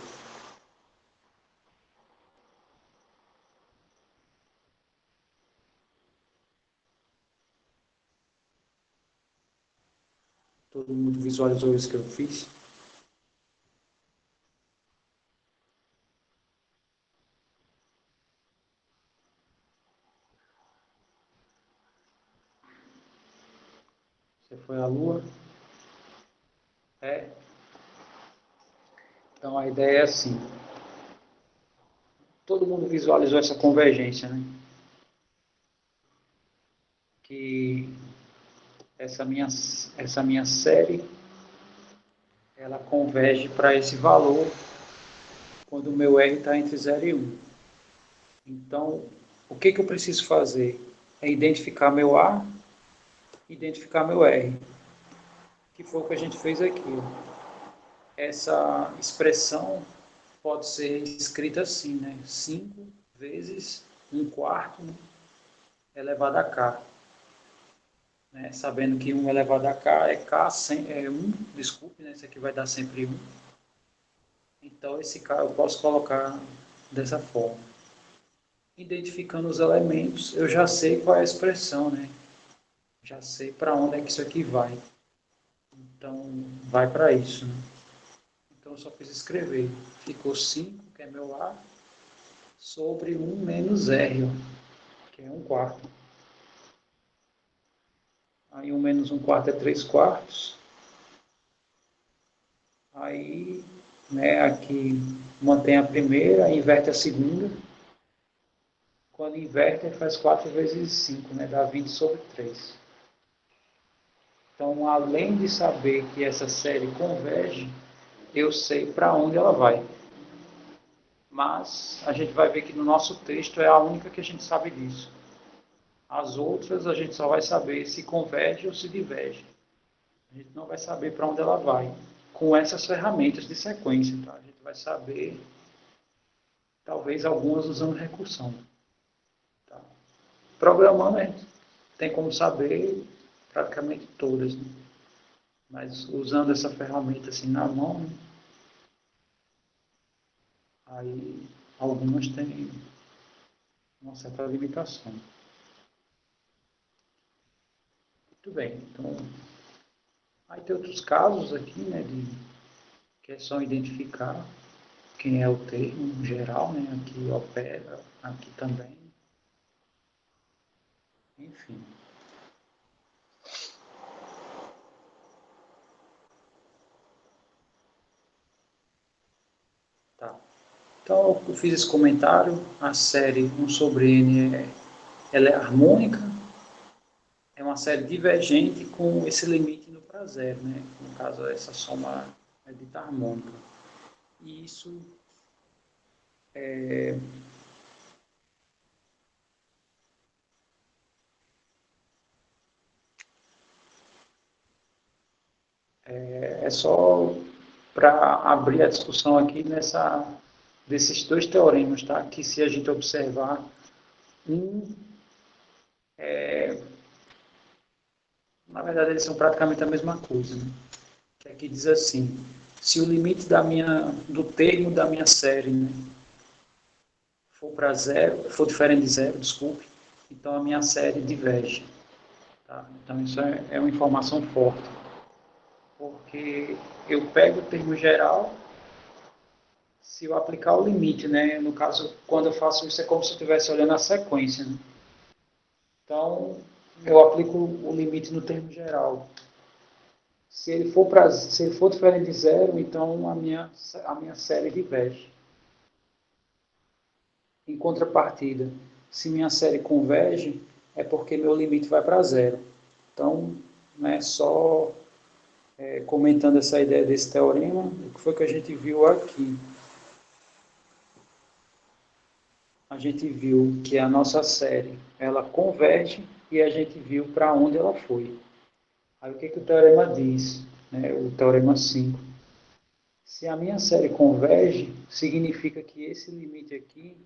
Todo mundo visualizou isso que eu fiz? Você foi à Lua? É. Então, a ideia é assim. Todo mundo visualizou essa convergência, né? Que essa minha série, ela converge para esse valor quando o meu R está entre 0 e 1. Então, o que, que eu preciso fazer? É identificar meu A, identificar meu R, que foi o que a gente fez aqui. Essa expressão pode ser escrita assim, né? 5 vezes 1/4 elevado a k. Né? Sabendo que 1 elevado a k é k, é 1, desculpe, né? Isso aqui vai dar sempre 1. Então, esse k eu posso colocar dessa forma. Identificando os elementos, eu já sei qual é a expressão, né? Já sei para onde é que isso aqui vai. Então, vai para isso, né? Então, eu só fiz escrever. Ficou 5, que é meu A, sobre 1 menos R, que é 1/4. Aí 1 menos 1/4 é 3/4. Aí, né, aqui mantém a primeira, inverte a segunda. Quando inverte, faz 4 vezes 5, né? Dá 20 sobre 3. Então, além de saber que essa série converge, eu sei para onde ela vai. Mas a gente vai ver que no nosso texto é a única que a gente sabe disso. As outras a gente só vai saber se converge ou se diverge. A gente não vai saber para onde ela vai com essas ferramentas de sequência. Tá? A gente vai saber, talvez, algumas usando recursão. Tá? Programando, a gente tem como saber praticamente todas. Né? Mas usando essa ferramenta assim na mão, né? Aí algumas têm uma certa limitação. Muito bem, então aí tem outros casos aqui, né, que é só identificar quem é o termo geral, né, aqui opera, aqui também, enfim. Tá. Então eu fiz esse comentário, a série 1 sobre N ela é harmônica, é uma série divergente com esse limite indo para zero, né? No caso, essa soma é dita harmônica. E isso é só para abrir a discussão aqui desses dois teoremas, tá? Que se a gente observar, um, na verdade, eles são praticamente a mesma coisa, né? Que aqui diz assim, se o limite do termo da minha série, né, for para zero, for diferente de zero, desculpe, então a minha série diverge. Tá? Então isso é uma informação forte, porque eu pego o termo geral, se eu aplicar o limite, né? No caso, quando eu faço isso, é como se eu estivesse olhando a sequência. Né? Então, eu aplico o limite no termo geral. Se ele for diferente de zero, então a minha série diverge. Em contrapartida, se minha série converge, é porque meu limite vai para zero. Então, né, só comentando essa ideia desse teorema, o que foi que a gente viu aqui? A gente viu que a nossa série, ela converge e a gente viu para onde ela foi. Aí o que, que o teorema diz? Né? O teorema 5. Se a minha série converge, significa que esse limite aqui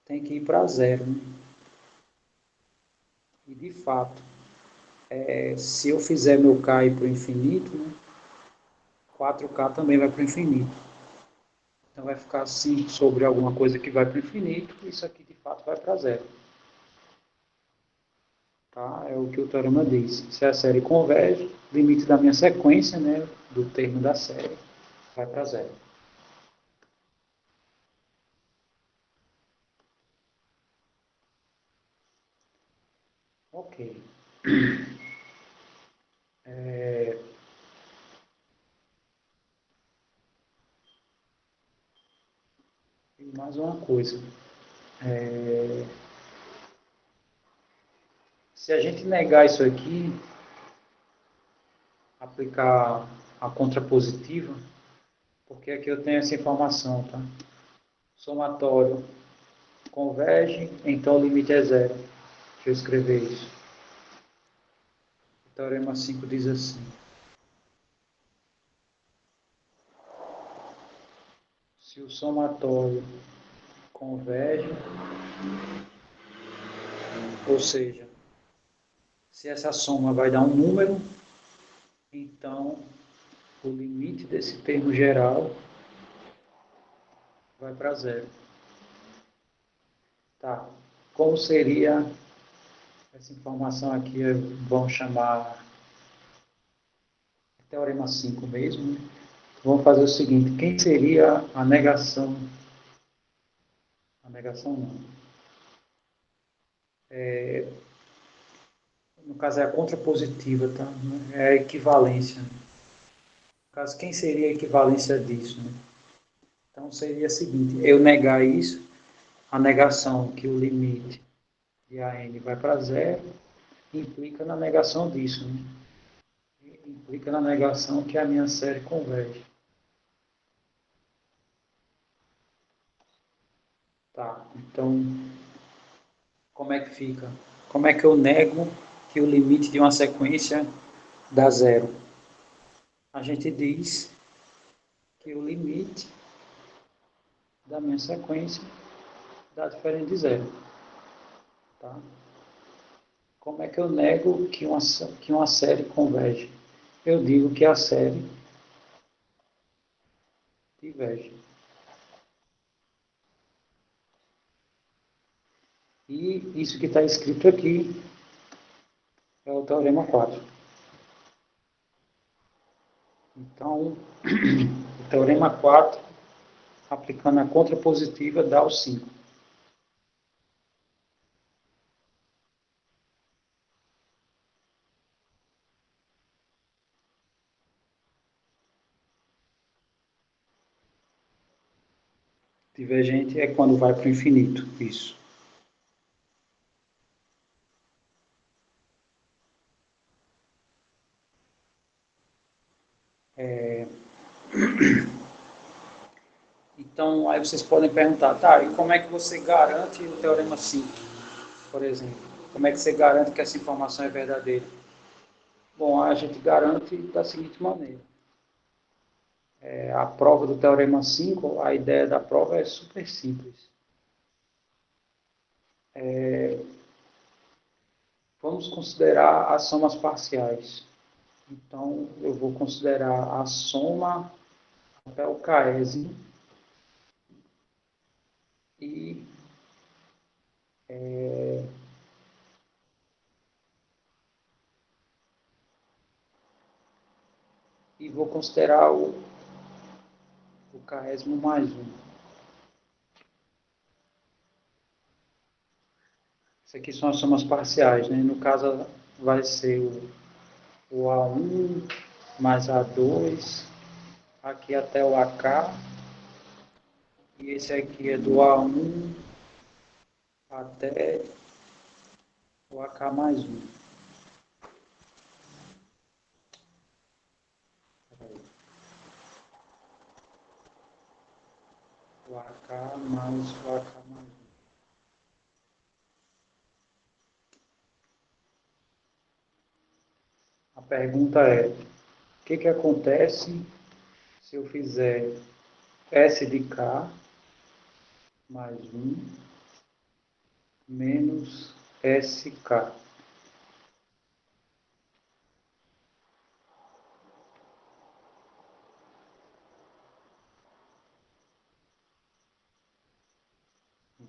tem que ir para zero. Né? E de fato, se eu fizer meu K ir para o infinito, né, 4K também vai para o infinito. Então vai ficar assim sobre alguma coisa que vai para o infinito, isso aqui de fato vai para zero. Tá? É o que o teorema diz. Se a série converge, limite da minha sequência, né, do termo da série, vai para zero. Ok. E mais uma coisa. Se a gente negar isso aqui, aplicar a contrapositiva, porque aqui eu tenho essa informação, tá? Somatório converge, então o limite é zero. Deixa eu escrever isso. O teorema 5 diz assim. Se o somatório converge, ou seja, se essa soma vai dar um número, então o limite desse termo geral vai para zero. Tá. Como seria essa informação aqui? Vamos chamar teorema 5 mesmo. Né? Vamos fazer o seguinte: quem seria a negação? A negação não. No caso é a contrapositiva, tá? É a equivalência. No caso, quem seria a equivalência disso? Né? Então seria o seguinte: eu negar isso, a negação que o limite de AN vai para zero, implica na negação disso. Né? Implica na negação que a minha série converge. Tá, então, como é que fica? Como é que eu nego que o limite de uma sequência dá zero? A gente diz que o limite da minha sequência dá diferente de zero. Tá? Como é que eu nego que uma série converge? Eu digo que a série diverge. E isso que está escrito aqui é o teorema 4. Então, o teorema 4, aplicando a contrapositiva, dá o 5. Divergente é quando vai para o infinito, isso. Então, aí vocês podem perguntar, tá, e como é que você garante o teorema 5, por exemplo? Como é que você garante que essa informação é verdadeira? Bom, a gente garante da seguinte maneira. A prova do teorema 5, a ideia da prova é super simples. Vamos considerar as somas parciais. Então, eu vou considerar a soma até o késimo e vou considerar o késimo mais um. Isso aqui são as somas parciais, né? No caso, vai ser o A1 mais A2, aqui até o AK, E esse aqui é do A1 até o AK mais um. O AK mais o AK mais um. A pergunta é, o que acontece se eu fizer S de K mais um menos SK?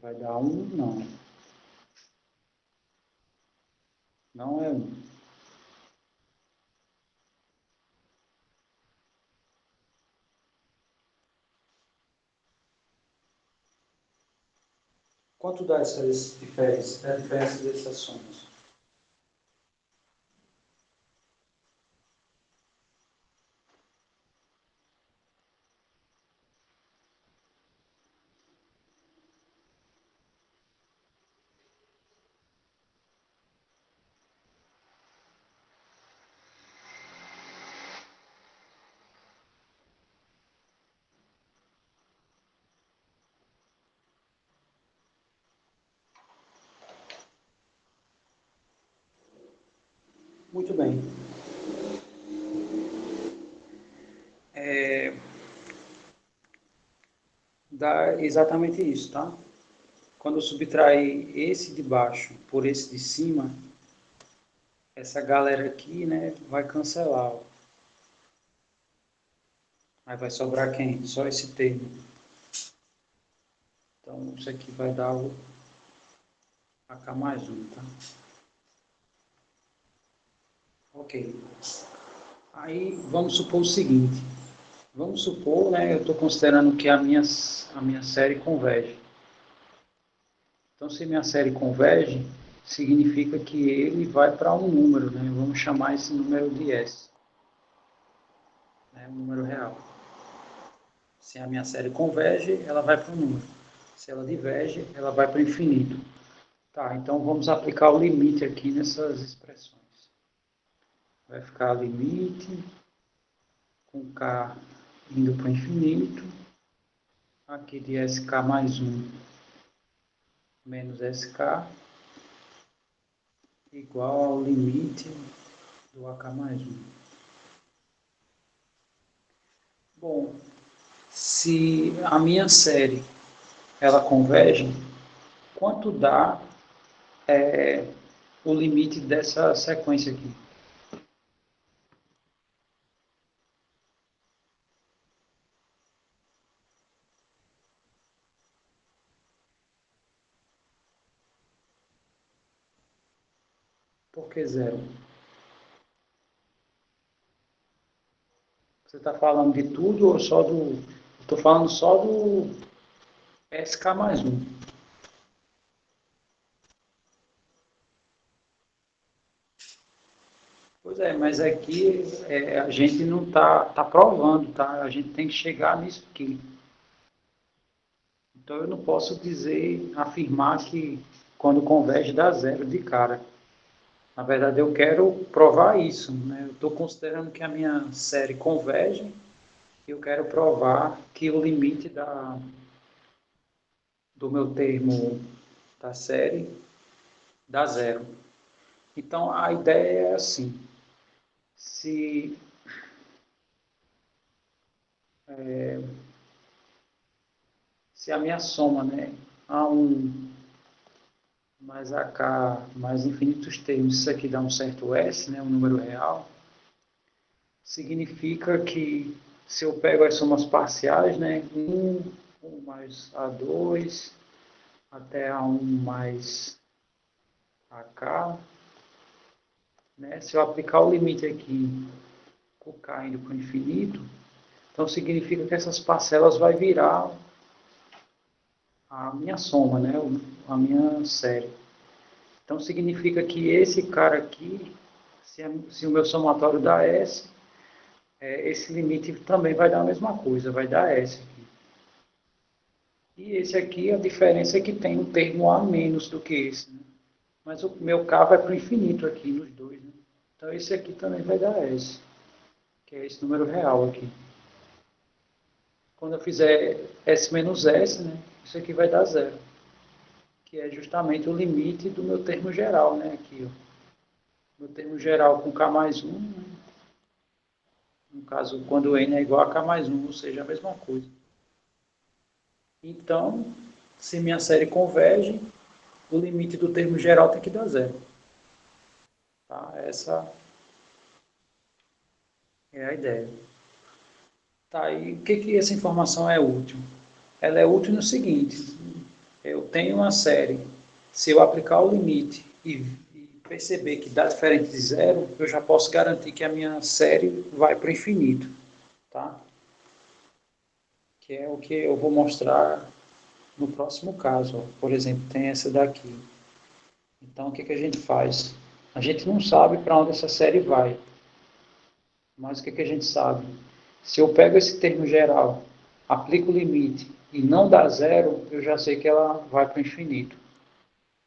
Vai dar um? Não. Não é um. Quanto dá essa diferença? A diferença dessas somas? Muito bem. Dá exatamente isso, tá? Quando eu subtrair esse de baixo por esse de cima, essa galera aqui, né, vai cancelar. Ó. Aí vai sobrar quem? Só esse termo. Então, isso aqui vai dar o AK mais um, tá? Ok. Aí, vamos supor o seguinte. Vamos supor, né, eu estou considerando que a minha série converge. Então, se minha série converge, significa que ele vai para um número, né? Vamos chamar esse número de S, né? Um número real. Se a minha série converge, ela vai para um número. Se ela diverge, ela vai para o infinito. Tá, então vamos aplicar o limite aqui nessas expressões. Vai ficar limite com K indo para o infinito, aqui de SK mais um menos SK, igual ao limite do AK mais um. Bom, se a minha série ela converge, quanto dá o limite dessa sequência aqui? Por que zero? Você está falando de tudo ou só do... Estou falando só do SK mais um. Pois é, mas aqui a gente não tá provando, tá? A gente tem que chegar nisso aqui. Então eu não posso dizer, afirmar que quando converge dá zero de cara. Na verdade, eu quero provar isso, né? Eu estou considerando que a minha série converge e eu quero provar que o limite do meu termo da série dá zero. Então a ideia é assim: se se a minha soma, né, A1 mais AK mais infinitos termos, isso aqui dá um certo S, né, um número real, significa que se eu pego as somas parciais, né, 1 mais A2 até A1 mais AK, né, se eu aplicar o limite aqui, com K indo para o infinito, então significa que essas parcelas vai virar a minha soma, né, a minha série. Então significa que esse cara aqui, se o meu somatório dá S, esse limite também vai dar a mesma coisa, vai dar S aqui. E esse aqui, a diferença é que tem um termo a menos do que esse, né? Mas o meu K vai para o infinito aqui nos dois, né? Então esse aqui também vai dar S, que é esse número real aqui. Quando eu fizer S menos S, né, isso aqui vai dar zero, que é justamente o limite do meu termo geral, né, aqui, ó. Meu termo geral com K mais 1, né, no caso, quando N é igual a K mais 1, ou seja, a mesma coisa. Então, se minha série converge, o limite do termo geral tem que dar zero. Tá? Essa é a ideia. Tá, e o que, que essa informação é útil? Ela é útil no seguinte, eu tenho uma série, se eu aplicar o limite e perceber que dá diferente de zero, eu já posso garantir que a minha série vai para o infinito, tá? Que é o que eu vou mostrar no próximo caso. Ó. Por exemplo, tem essa daqui. Então, o que, que a gente faz? A gente não sabe para onde essa série vai, mas o que, que a gente sabe? Se eu pego esse termo geral, aplico o limite e não dá zero, eu já sei que ela vai para o infinito.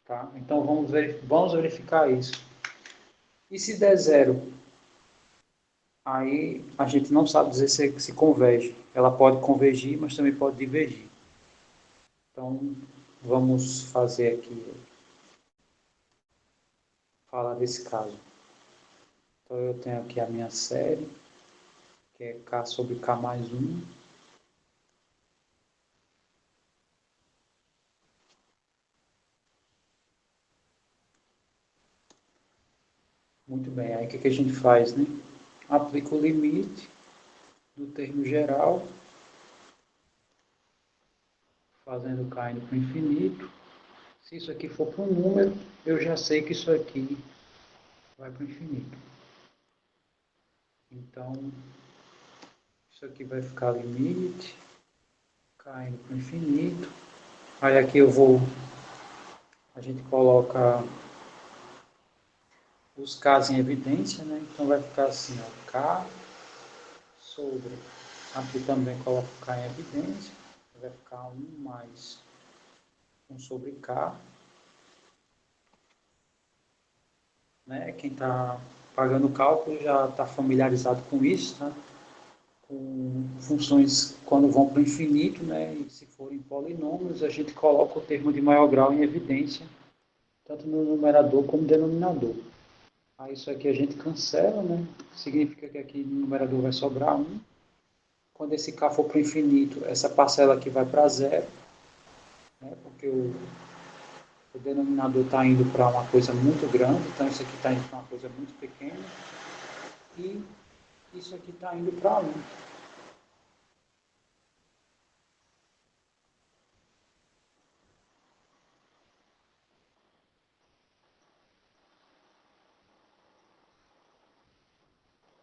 Tá? Então vamos verificar isso. E se der zero, aí a gente não sabe dizer se converge. Ela pode convergir, mas também pode divergir. Então vamos fazer aqui, falar desse caso. Então eu tenho aqui a minha série, que é K sobre K mais 1. Muito bem, aí o que, que a gente faz, né? Aplica o limite do termo geral, fazendo K indo para o infinito. Se isso aqui for para um número, eu já sei que isso aqui vai para o infinito. Então, isso aqui vai ficar limite, caindo para o infinito. Aí aqui a gente coloca os K's em evidência, né? Então vai ficar assim, ó, K sobre, aqui também coloco K em evidência, vai ficar 1 mais 1 sobre K, né? Quem está pagando o cálculo já está familiarizado com isso, tá? Com funções quando vão para o infinito, né? E se forem polinômios, a gente coloca o termo de maior grau em evidência, tanto no numerador como no denominador. Aí isso aqui a gente cancela, né? Significa que aqui no numerador vai sobrar 1. Quando esse k for para o infinito, essa parcela aqui vai para zero, né? Porque o denominador está indo para uma coisa muito grande, então isso aqui está indo para uma coisa muito pequena. E isso aqui está indo para 1.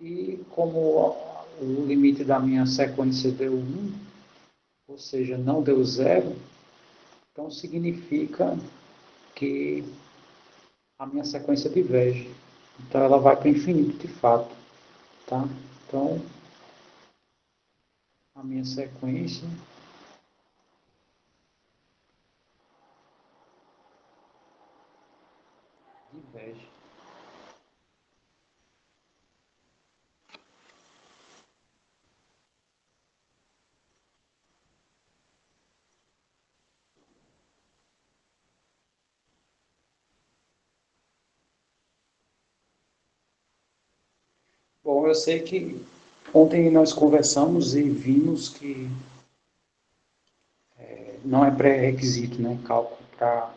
E como o limite da minha sequência deu 1, ou seja, não deu zero, então significa que a minha sequência diverge. Então ela vai para o infinito de fato. Tá? Então, a minha sequência diverge. Bom, eu sei que ontem nós conversamos e vimos que não é pré-requisito, né, cálculo para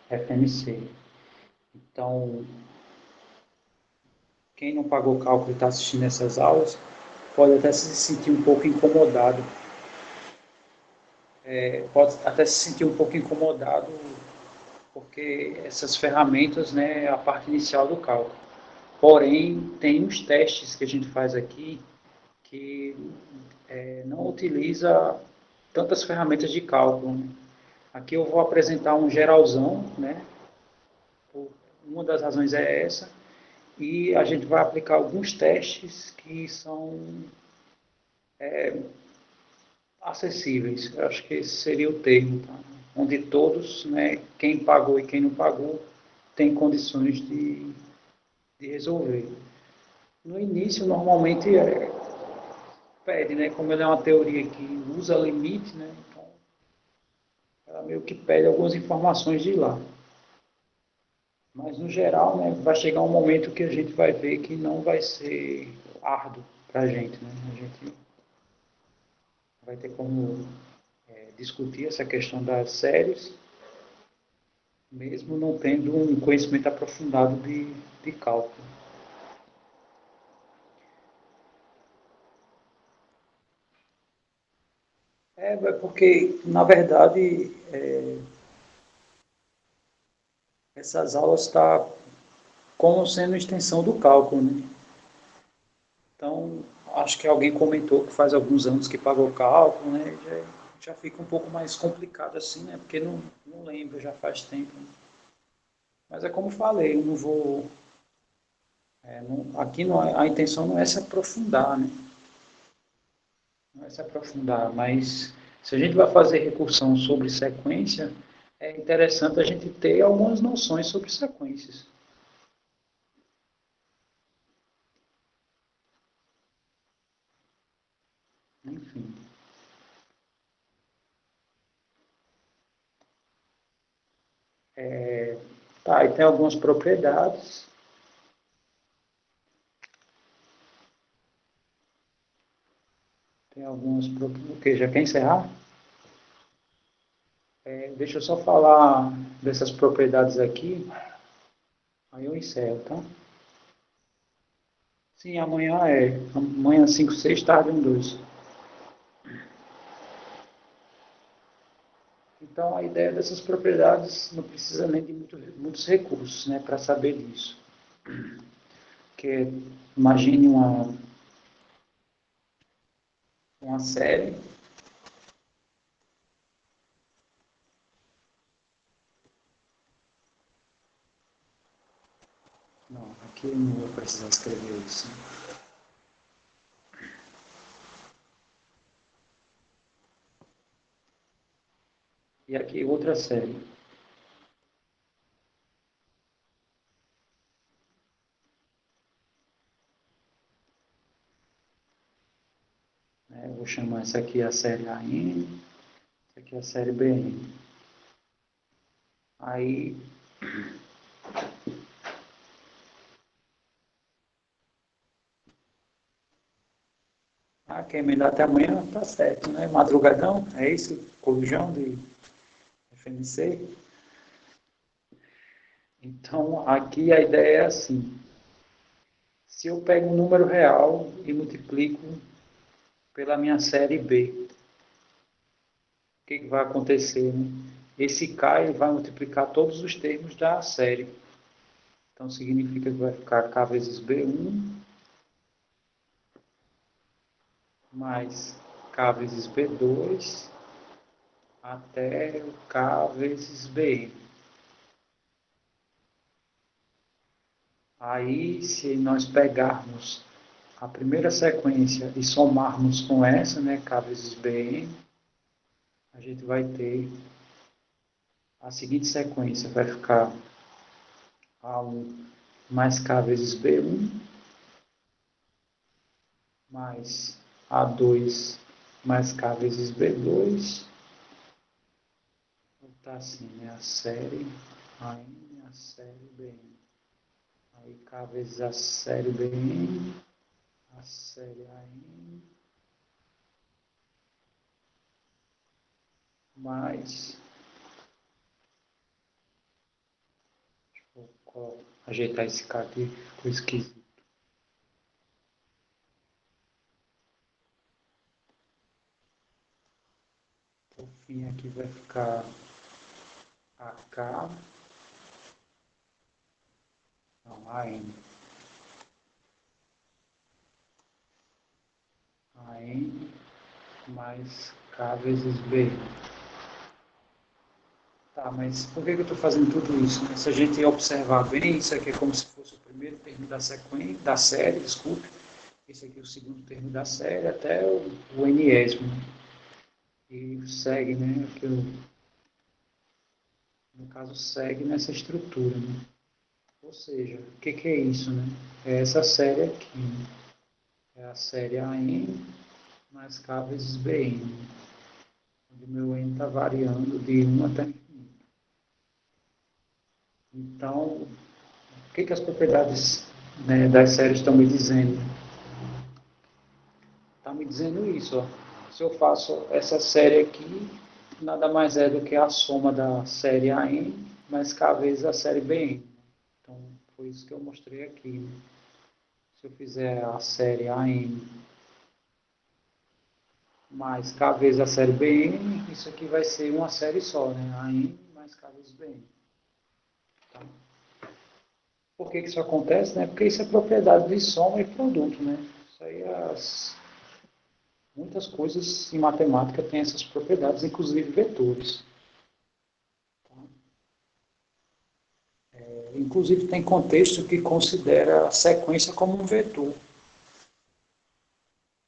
FMC. Então, quem não pagou cálculo e está assistindo essas aulas, pode até se sentir um pouco incomodado. Pode até se sentir um pouco incomodado porque essas ferramentas, né, é a parte inicial do cálculo. Porém, tem uns testes que a gente faz aqui que não utiliza tantas ferramentas de cálculo. Né? Aqui eu vou apresentar um geralzão, né? Uma das razões é essa, e a gente vai aplicar alguns testes que são acessíveis. Eu acho que esse seria o termo, tá? Onde todos, né, quem pagou e quem não pagou, tem condições de resolver. No início, normalmente, pede, né, como ele é uma teoria que usa limite, né, então ela meio que pede algumas informações de lá. Mas, no geral, né, vai chegar um momento que a gente vai ver que não vai ser árduo para a gente, né? A gente vai ter como discutir essa questão das séries, mesmo não tendo um conhecimento aprofundado de cálculo. Porque, na verdade, essas aulas estão como sendo extensão do cálculo, né? Então, acho que alguém comentou que faz alguns anos que pagou o cálculo, né? Já fica um pouco mais complicado assim, né? Porque não lembro, já faz tempo. Né? Mas é como falei, eu não vou. Aqui não, a intenção não é se aprofundar, né? Não é se aprofundar, mas se a gente vai fazer recursão sobre sequência, é interessante a gente ter algumas noções sobre sequências. Enfim. Tá, e tem algumas propriedades. Tem algumas propriedades. O que? Já quer encerrar? Deixa eu só falar dessas propriedades aqui, aí eu encerro, tá? Sim, amanhã é. Amanhã 5, 6, tarde 1, 2. Então, a ideia dessas propriedades não precisa nem de muitos recursos, né, para saber disso. Porque imagine uma série. Não, aqui eu não vou precisar escrever isso. E aqui outra série. Né? Eu vou chamar essa aqui a série AN, essa aqui a série BN. Aí, quem emendar até amanhã, tá certo, né? Madrugadão, é isso? Corujão de FMC. Então, aqui a ideia é assim: se eu pego um número real e multiplico pela minha série B, o que vai acontecer? Né? Esse K ele vai multiplicar todos os termos da série. Então, significa que vai ficar K vezes B1 mais K vezes B2 até o K vezes Bn. Aí, se nós pegarmos a primeira sequência e somarmos com essa, né, K vezes Bn, a gente vai ter a seguinte sequência, vai ficar A1 mais K vezes B1, mais A2 mais K vezes B2, tá assim, né, a série AN, a série BN. Aí K vezes a série BN, a série AN, mais, vou ajeitar esse K aqui, ficou esquisito. Por fim aqui vai ficar AK, não, AM, AM mais K vezes B. Tá, mas por que eu estou fazendo tudo isso? Né? Se a gente observar bem, isso aqui é como se fosse o primeiro termo da sequência, da série, desculpe. Esse aqui é o segundo termo da série, até o enésimo. e segue, né? No caso, segue nessa estrutura, né? Ou seja, o que é isso, né? É essa série aqui, né? É a série AN mais K vezes BN, né? Onde o meu N está variando de 1 até infinito. Então, o que as propriedades, né, das séries estão me dizendo? Está me dizendo isso, ó. Se eu faço essa série aqui, nada mais é do que a soma da série AN mais K vezes a série BN. Então, foi isso que eu mostrei aqui, né? Se eu fizer a série AN mais K vezes a série BN, isso aqui vai ser uma série só, né? AN mais K vezes BN. Tá? Por que isso acontece? Né? Porque isso é propriedade de soma e produto, né? Isso aí muitas coisas em matemática têm essas propriedades, inclusive vetores. Tá? Inclusive tem contexto que considera a sequência como um vetor.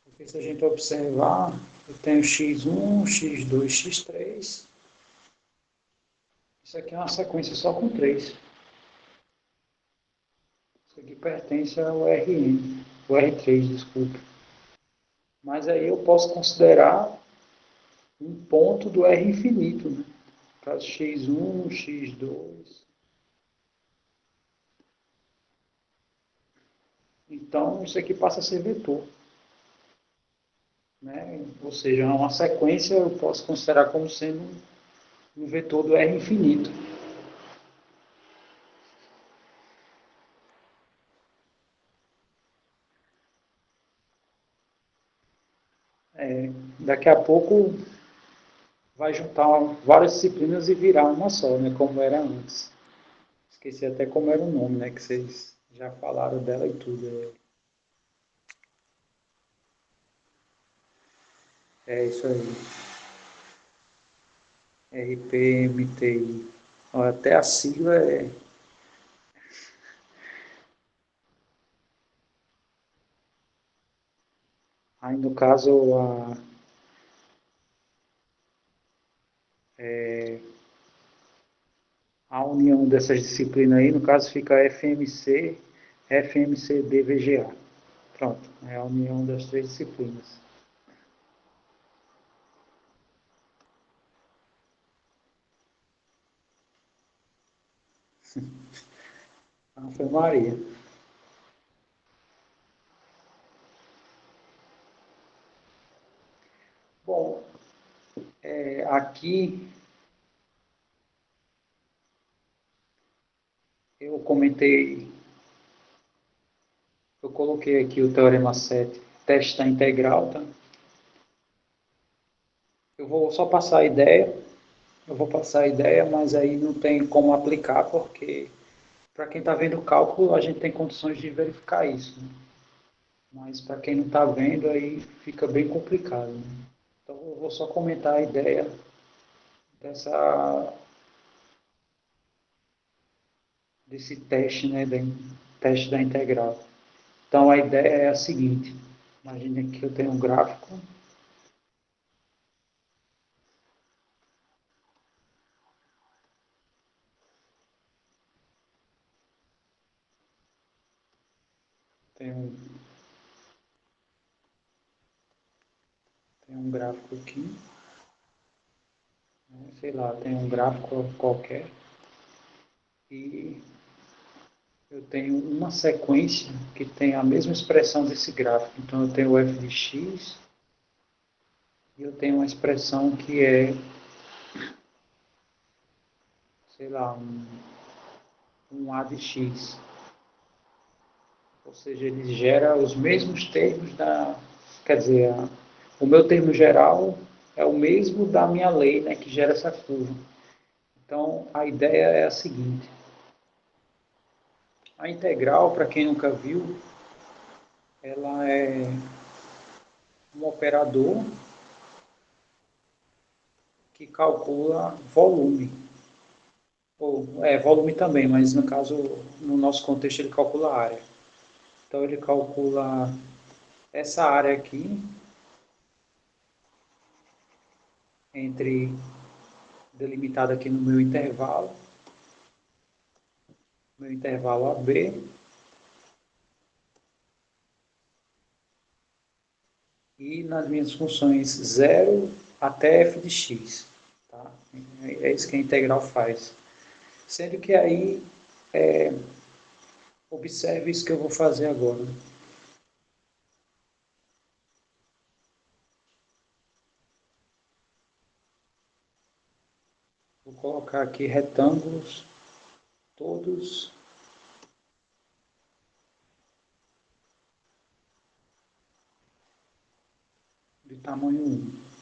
Porque se a gente observar, eu tenho x1, x2, x3. Isso aqui é uma sequência só com 3. Isso aqui pertence ao Rn, o R3, desculpa. Mas aí eu posso considerar um ponto do R infinito, né? No caso x1, x2. Então isso aqui passa a ser vetor. Né? Ou seja, uma sequência eu posso considerar como sendo um vetor do R infinito. Daqui a pouco vai juntar várias disciplinas e virar uma só, né? Como era antes. Esqueci até como era o nome, né? Que vocês já falaram dela e tudo. É isso aí. RPMTI. Até a sigla é. Aí no caso a união dessas disciplinas aí, no caso fica FMC, FMCD, VGA. Pronto, é a união das três disciplinas. Ave Maria. Bom, aqui eu comentei, eu coloquei aqui o Teorema 7, teste da integral, tá? Eu vou só passar a ideia, eu vou passar a ideia, mas aí não tem como aplicar, porque para quem está vendo o cálculo, a gente tem condições de verificar isso, né? Mas para quem não está vendo, aí fica bem complicado, né? Então eu vou só comentar a ideia dessa, desse teste, né, teste da integral. Então a ideia é a seguinte: imagine que eu tenho um gráfico, tenho, tenho um gráfico aqui, né, sei lá, tem um gráfico qualquer e eu tenho uma sequência que tem a mesma expressão desse gráfico. Então eu tenho o f de x e eu tenho uma expressão que é, sei lá, um a de x. Ou seja, ele gera os mesmos termos da. Quer dizer, o meu termo geral é o mesmo da minha lei, né, que gera essa curva. Então, a ideia é a seguinte: a integral, para quem nunca viu, ela é um operador que calcula volume. Ou, volume também, mas no caso, no nosso contexto, ele calcula a área. Então, ele calcula essa área aqui entre delimitado aqui no meu intervalo AB, e nas minhas funções 0 até f de x. Tá? É isso que a integral faz. Sendo que aí, observe isso que eu vou fazer agora. Vou colocar aqui retângulos, todos de tamanho 1.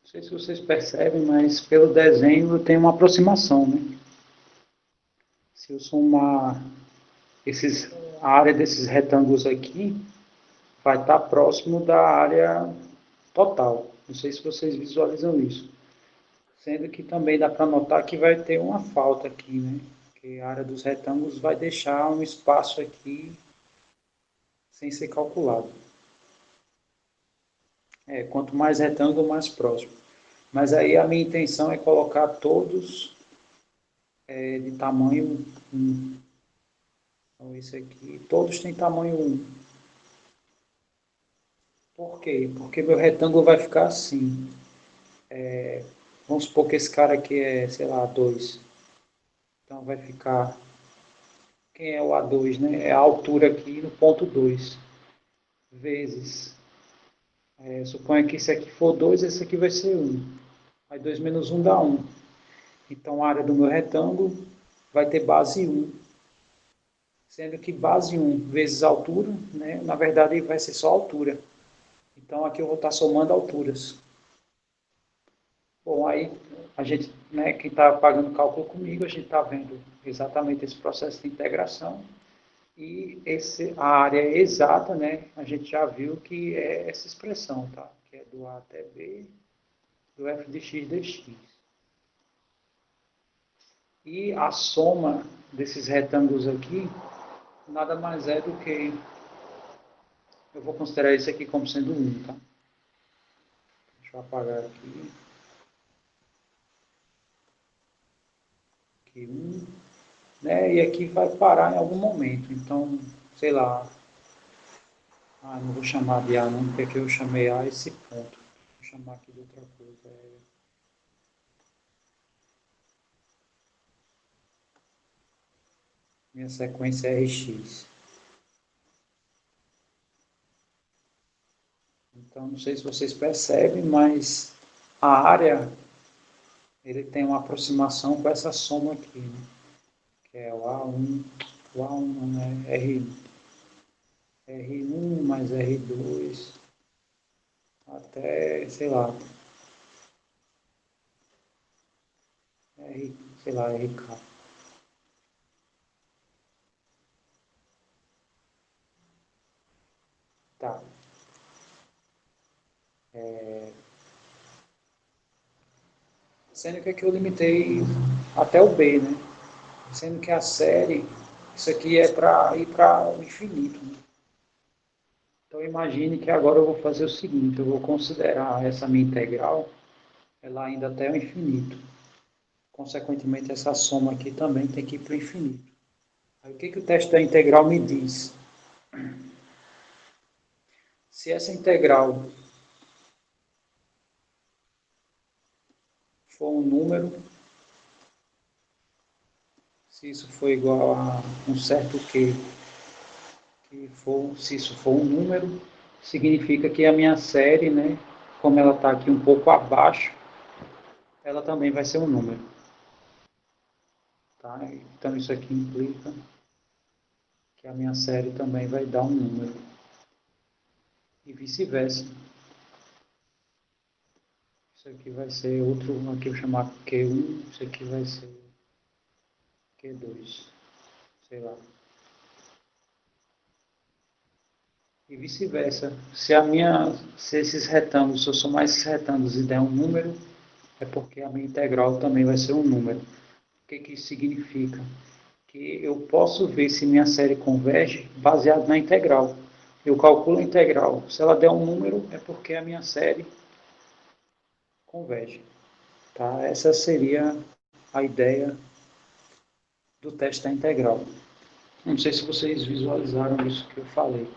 Não sei se vocês percebem, mas pelo desenho tem uma aproximação, né? Se eu somar a área desses retângulos aqui, vai estar próximo da área total. Não sei se vocês visualizam isso. Sendo que também dá para notar que vai ter uma falta aqui, né? Que a área dos retângulos vai deixar um espaço aqui sem ser calculado. Quanto mais retângulo, mais próximo. Mas aí a minha intenção é colocar todos de tamanho 1. Então, esse aqui, todos têm tamanho 1. Por quê? Porque meu retângulo vai ficar assim. Vamos supor que esse cara aqui é, sei lá, 2. Então vai ficar... Quem é o A2, né? É a altura aqui no ponto 2. Vezes... suponha que esse aqui for 2, esse aqui vai ser 1. Aí 2 menos 1 dá 1. Então a área do meu retângulo vai ter base 1. Sendo que base 1 vezes altura, né? Na verdade vai ser só altura. Então aqui eu vou estar somando alturas. Bom, aí a gente, né, quem está pagando cálculo comigo, a gente está vendo exatamente esse processo de integração. E a área exata, né, a gente já viu que é essa expressão, tá? Que é do A até B, do f de x dx. E a soma desses retângulos aqui nada mais é do que... Eu vou considerar isso aqui como sendo 1, tá? Deixa eu apagar aqui. Aqui 1. Né? E aqui vai parar em algum momento. Então, sei lá. Não vou chamar de A não, porque aqui eu chamei A esse ponto. Vou chamar aqui de outra coisa. Minha sequência é RX. Então, não sei se vocês percebem, mas a área ele tem uma aproximação com essa soma aqui, né? Que é o A1 não é R1. R1 mais R2 até, sei lá, sei lá, RK. Tá. Sendo que aqui eu limitei até o B, né? Sendo que a série, isso aqui é para ir para o infinito, né? Então imagine que agora eu vou fazer o seguinte, eu vou considerar essa minha integral, ela ainda até o infinito. Consequentemente, essa soma aqui também tem que ir para o infinito. Aí, o que o teste da integral me diz? Se essa integral for um número, se isso for igual a um certo Q, se isso for um número, significa que a minha série, né, como ela está aqui um pouco abaixo, ela também vai ser um número. Tá? Então isso aqui implica que a minha série também vai dar um número. E vice-versa. Isso aqui vai ser outro, aqui eu chamar Q1, isso aqui vai ser Q2. Sei lá. E vice-versa. Se esses retângulos, se eu somar esses retângulos e der um número, é porque a minha integral também vai ser um número. O que que isso significa? Que eu posso ver se minha série converge baseado na integral. Eu calculo a integral. Se ela der um número, é porque a minha série converge. Tá? Essa seria a ideia do teste da integral. Não sei se vocês visualizaram isso que eu falei.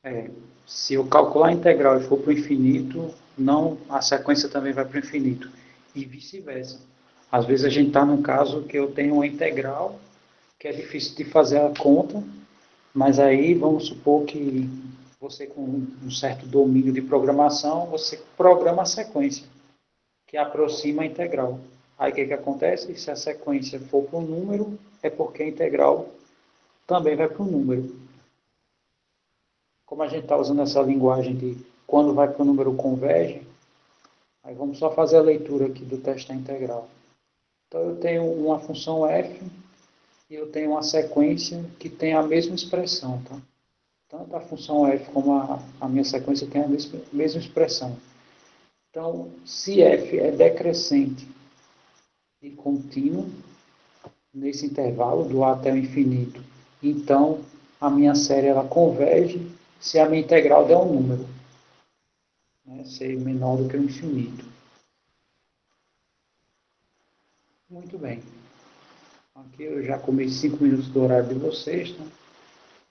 É, se eu calcular a integral e for para o infinito, não, a sequência também vai para o infinito. E vice-versa. Às vezes a gente está num caso que eu tenho uma integral, que é difícil de fazer a conta, mas aí vamos supor que você com um certo domínio de programação, você programa a sequência, que aproxima a integral. Aí o que, que acontece? Se a sequência for para um número, é porque a integral também vai para um número. Como a gente está usando essa linguagem de quando vai para o número converge, aí vamos só fazer a leitura aqui do teste da integral. Então eu tenho uma função f e eu tenho uma sequência que tem a mesma expressão. Tá? Tanto a função f como a minha sequência tem a mesma expressão. Então, se f é decrescente e contínuo, nesse intervalo do a até o infinito, então a minha série ela converge se a minha integral der um número, né, ser menor do que o infinito. Muito bem. Aqui eu já comi 5 minutos do horário de vocês, tá?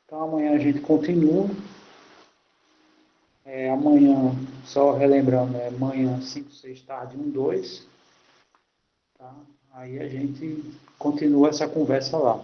Então amanhã a gente continua. Amanhã, só relembrando, amanhã 5, 6, tarde 1, 2. Tá? Aí a gente continua essa conversa lá.